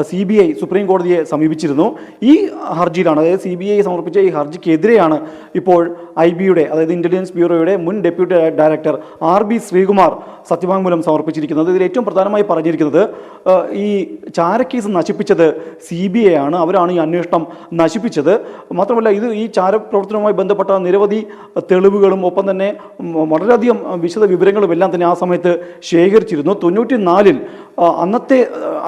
CBI സുപ്രീം കോടതിയെ സമീപിച്ചിരുന്നു. ഈ ഹർജിയിലാണ്, അതായത് CBI സമർപ്പിച്ച ഈ ഹർജിക്കെതിരെയാണ് ഇപ്പോൾ IBയുടെ, അതായത് ഇന്റലിജൻസ് ബ്യൂറോയുടെ മുൻ ഡെപ്യൂട്ടി ഡയറക്ടർ RB ശ്രീകുമാർ സത്യവാങ്മൂലം സമർപ്പിച്ചിരിക്കുന്നത്. ഇതിൽ ഏറ്റവും പ്രധാനമായി പറഞ്ഞിരിക്കുന്നത് ഈ ചാരക്കേസ് നശിപ്പിച്ചത് CBI ആണ്, അവരാണ് ഈ അന്വേഷണം നശിപ്പിച്ചത്. മാത്രമല്ല ഈ ചാരപ്രവർത്തനവുമായി ബന്ധപ്പെട്ട നിരവധി തെളിവുകളും ഒപ്പം തന്നെ വളരെയധികം വിശദ വിവരങ്ങളും എല്ലാം തന്നെ ആ സമയത്ത് ശേഖരിച്ചിരുന്നു. 94-ൽ അന്നത്തെ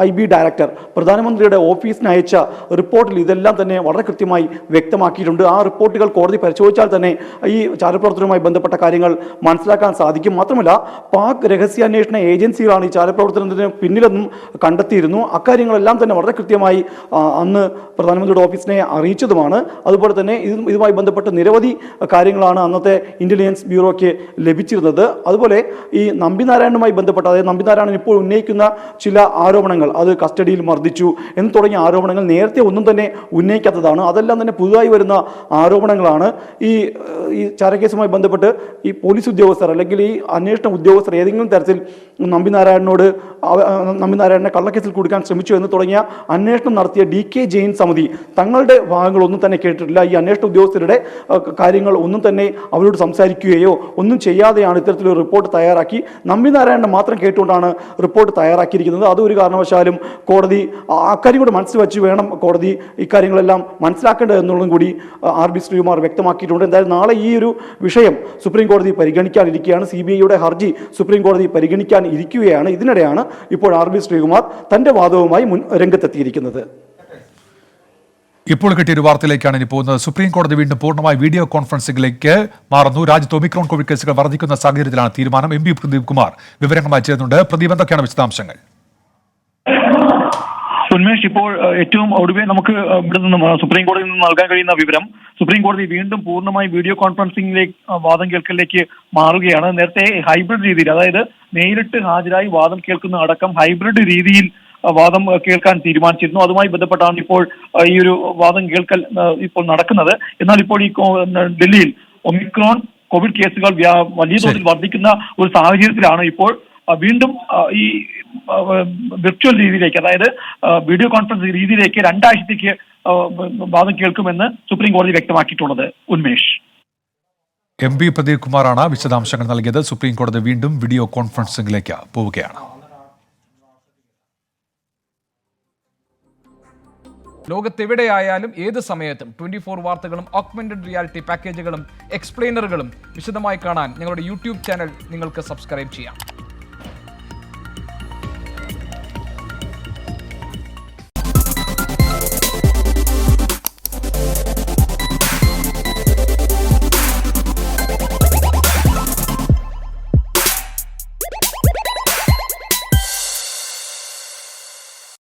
IB ഡയറക്ടർ പ്രധാനമന്ത്രിയുടെ ഓഫീസിന് അയച്ച റിപ്പോർട്ടിൽ ഇതെല്ലാം തന്നെ വളരെ കൃത്യമായി വ്യക്തമാക്കിയിട്ടുണ്ട്. ആ റിപ്പോർട്ടുകൾ കോടതി പരിശോധിച്ചാൽ തന്നെ ഈ ചാരപ്രവർത്തനവുമായി ബന്ധപ്പെട്ട കാര്യങ്ങൾ മനസ്സിലാക്കാൻ സാധിക്കും. മാത്രമല്ല പാക് രഹസ്യാന്വേഷണ ഏജൻസികളാണ് ഈ ചാരപ്രവർത്തനത്തിന് പിന്നിലെന്നും കണ്ടെത്തിയിരുന്നു. അക്കാര്യങ്ങളെല്ലാം തന്നെ വളരെ കൃത്യമായി അന്ന് പ്രധാനമന്ത്രിയുടെ ഓഫീസിനെ അറിയിച്ചതുമാണ്. അതുപോലെ തന്നെ ഇതുമായി ബന്ധപ്പെട്ട നിരവധി കാര്യങ്ങളാണ് അന്നത്തെ ഇന്റലിജൻസ് ബ്യൂറോയ്ക്ക് ലഭിച്ചിരുന്നത്. അതുപോലെ ഈ നമ്പിനാരായണനുമായി ബന്ധപ്പെട്ട, അതായത് നമ്പിനാരായണൻ ഇപ്പോൾ ഉന്നയിക്കുന്ന ചില ആരോപണങ്ങൾ, അത് കസ്റ്റഡിയിൽ മർദ്ദിച്ചു എന്ന് തുടങ്ങിയ ആരോപണങ്ങൾ നേരത്തെ ഒന്നും തന്നെ ഉന്നയിക്കാത്തതാണ്. അതെല്ലാം തന്നെ പുതുതായി വരുന്ന ആരോപണങ്ങളാണ്. ഈ ചാരക്കേസുമായി ബന്ധപ്പെട്ട് ഈ പോലീസ് ഉദ്യോഗസ്ഥർ അല്ലെങ്കിൽ ഈ അന്വേഷണ ഉദ്യോഗസ്ഥർ ഏതെങ്കിലും തരത്തിൽ നമ്പിനാരായണനെ കള്ളക്കേസിൽ കുടുക്കാൻ ശ്രമിച്ചു എന്ന് തുടങ്ങിയ അന്വേഷണം നടത്തിയ DK ജെയിൻ സമിതി തങ്ങളുടെ ഭാഗങ്ങളൊന്നും തന്നെ കേട്ടിട്ടില്ല. ഈ അന്വേഷണ ഉദ്യോഗസ്ഥരുടെ കാര്യങ്ങൾ ഒന്നും തന്നെ അവരോട് സംസാരിക്കുകയോ ഒന്നും ചെയ്യാതെയാണ് ഇത്തരത്തിലൊരു റിപ്പോർട്ട് തയ്യാറാക്കി നമ്പിനാരായണനെ മാത്രം കേട്ടുകൊണ്ടാണ് റിപ്പോർട്ട് തയ്യാറാക്കിയിരിക്കുന്നത്. അതൊരു കാരണവശാലും കോടതി അക്കാര്യം കൂടെ മനസ്സിൽ വെച്ച് വേണം കോടതി ഇക്കാര്യങ്ങളെല്ലാം മനസ്സിലാക്കേണ്ടത് എന്നുള്ളതും കൂടി RB ശ്രീകുമാർ വ്യക്തമാക്കിയിട്ടുണ്ട്. എന്തായാലും നാളെ ഈ ഒരു വിഷയം സുപ്രീം കോടതി പരിഗണിക്കാനിരിക്കുകയാണ്. CBIയുടെ ഹർജി സുപ്രീം കോടതി പരിഗണിക്കാൻ ഇരിക്കുകയാണ്. ഇതിനിടെയാണ് ഇപ്പോൾ RB ശ്രീകുമാർ തന്റെ വാദവുമായി രംഗത്തെത്തിയിരിക്കുന്നത്. ഇപ്പോൾ കിട്ടിയ ഒരു വാർത്തയിലേക്കാണ് ഇനി പോകുന്നത്. സുപ്രീം കോടതി വീണ്ടും പൂർണ്ണമായി വീഡിയോ കോൺഫറൻസിംഗിലേക്ക് മാറുന്നു. രാജ്യത്ത് ഒമിക്രോൺ കോവിഡ് കേസുകൾ വർദ്ധിക്കുന്ന സാഹചര്യത്തിലാണ് തീരുമാനം. MB പ്രദീപ് കുമാർ വിവരങ്ങളുമായി ചേരുന്നുണ്ട്. പ്രദീപ്, എന്തൊക്കെയാണ് വിശദാംശങ്ങൾ? ഉന്മേഷ്, ഇപ്പോൾ ഏറ്റവും ഒടുവിൽ നമുക്ക് ഇവിടെ നിന്നും സുപ്രീം കോടതിയിൽ നിന്ന് നൽകാൻ കഴിയുന്ന വിവരം, സുപ്രീം കോടതി വീണ്ടും പൂർണ്ണമായി വീഡിയോ കോൺഫറൻസിംഗിലേക്ക് വാദം കേൾക്കലിലേക്ക് മാറുകയാണ്. നേരത്തെ ഹൈബ്രിഡ് രീതിയിൽ, അതായത് നേരിട്ട് ഹാജരായി വാദം കേൾക്കുന്ന അടക്കം ഹൈബ്രിഡ് രീതിയിൽ വാദം കേൾക്കാൻ തീരുമാനിച്ചിരുന്നു. അതുമായി ബന്ധപ്പെട്ടാണ് ഇപ്പോൾ ഈ ഒരു വാദം കേൾക്കൽ ഇപ്പോൾ നടക്കുന്നത്. എന്നാൽ ഇപ്പോൾ ഈ ഡൽഹിയിൽ ഒമിക്രോൺ കോവിഡ് കേസുകൾ വലിയ തോതിൽ വർദ്ധിക്കുന്ന ഒരു സാഹചര്യത്തിലാണ് ഇപ്പോൾ വീണ്ടും ഈ വിർച്വൽ രീതിയിലേക്ക്, അതായത് വീഡിയോ കോൺഫറൻസ് രീതിയിലേക്ക് 2 ആഴ്ചത്തേക്ക് വാദം കേൾക്കുമെന്ന് സുപ്രീം കോടതി വ്യക്തമാക്കിയിട്ടുള്ളത്. ഉന്മേഷ്, MB പ്രദീപ് കുമാറാണ് വിശദാംശങ്ങൾ നൽകിയത്. സുപ്രീം കോടതി വീണ്ടും വീഡിയോ കോൺഫറൻസിംഗിലേക്ക് പോവുകയാണ്. ലോകത്തെവിടെയായാലും ഏത് സമയത്തും 24 വാർത്തകളും ഓഗ്മെന്റഡ് റിയാലിറ്റി പാക്കേജുകളും എക്സ്പ്ലെയിനറുകളും വിശദമായി കാണാൻ ഞങ്ങളുടെ YouTube ചാനൽ നിങ്ങൾക്ക് സബ്സ്ക്രൈബ് ചെയ്യാം.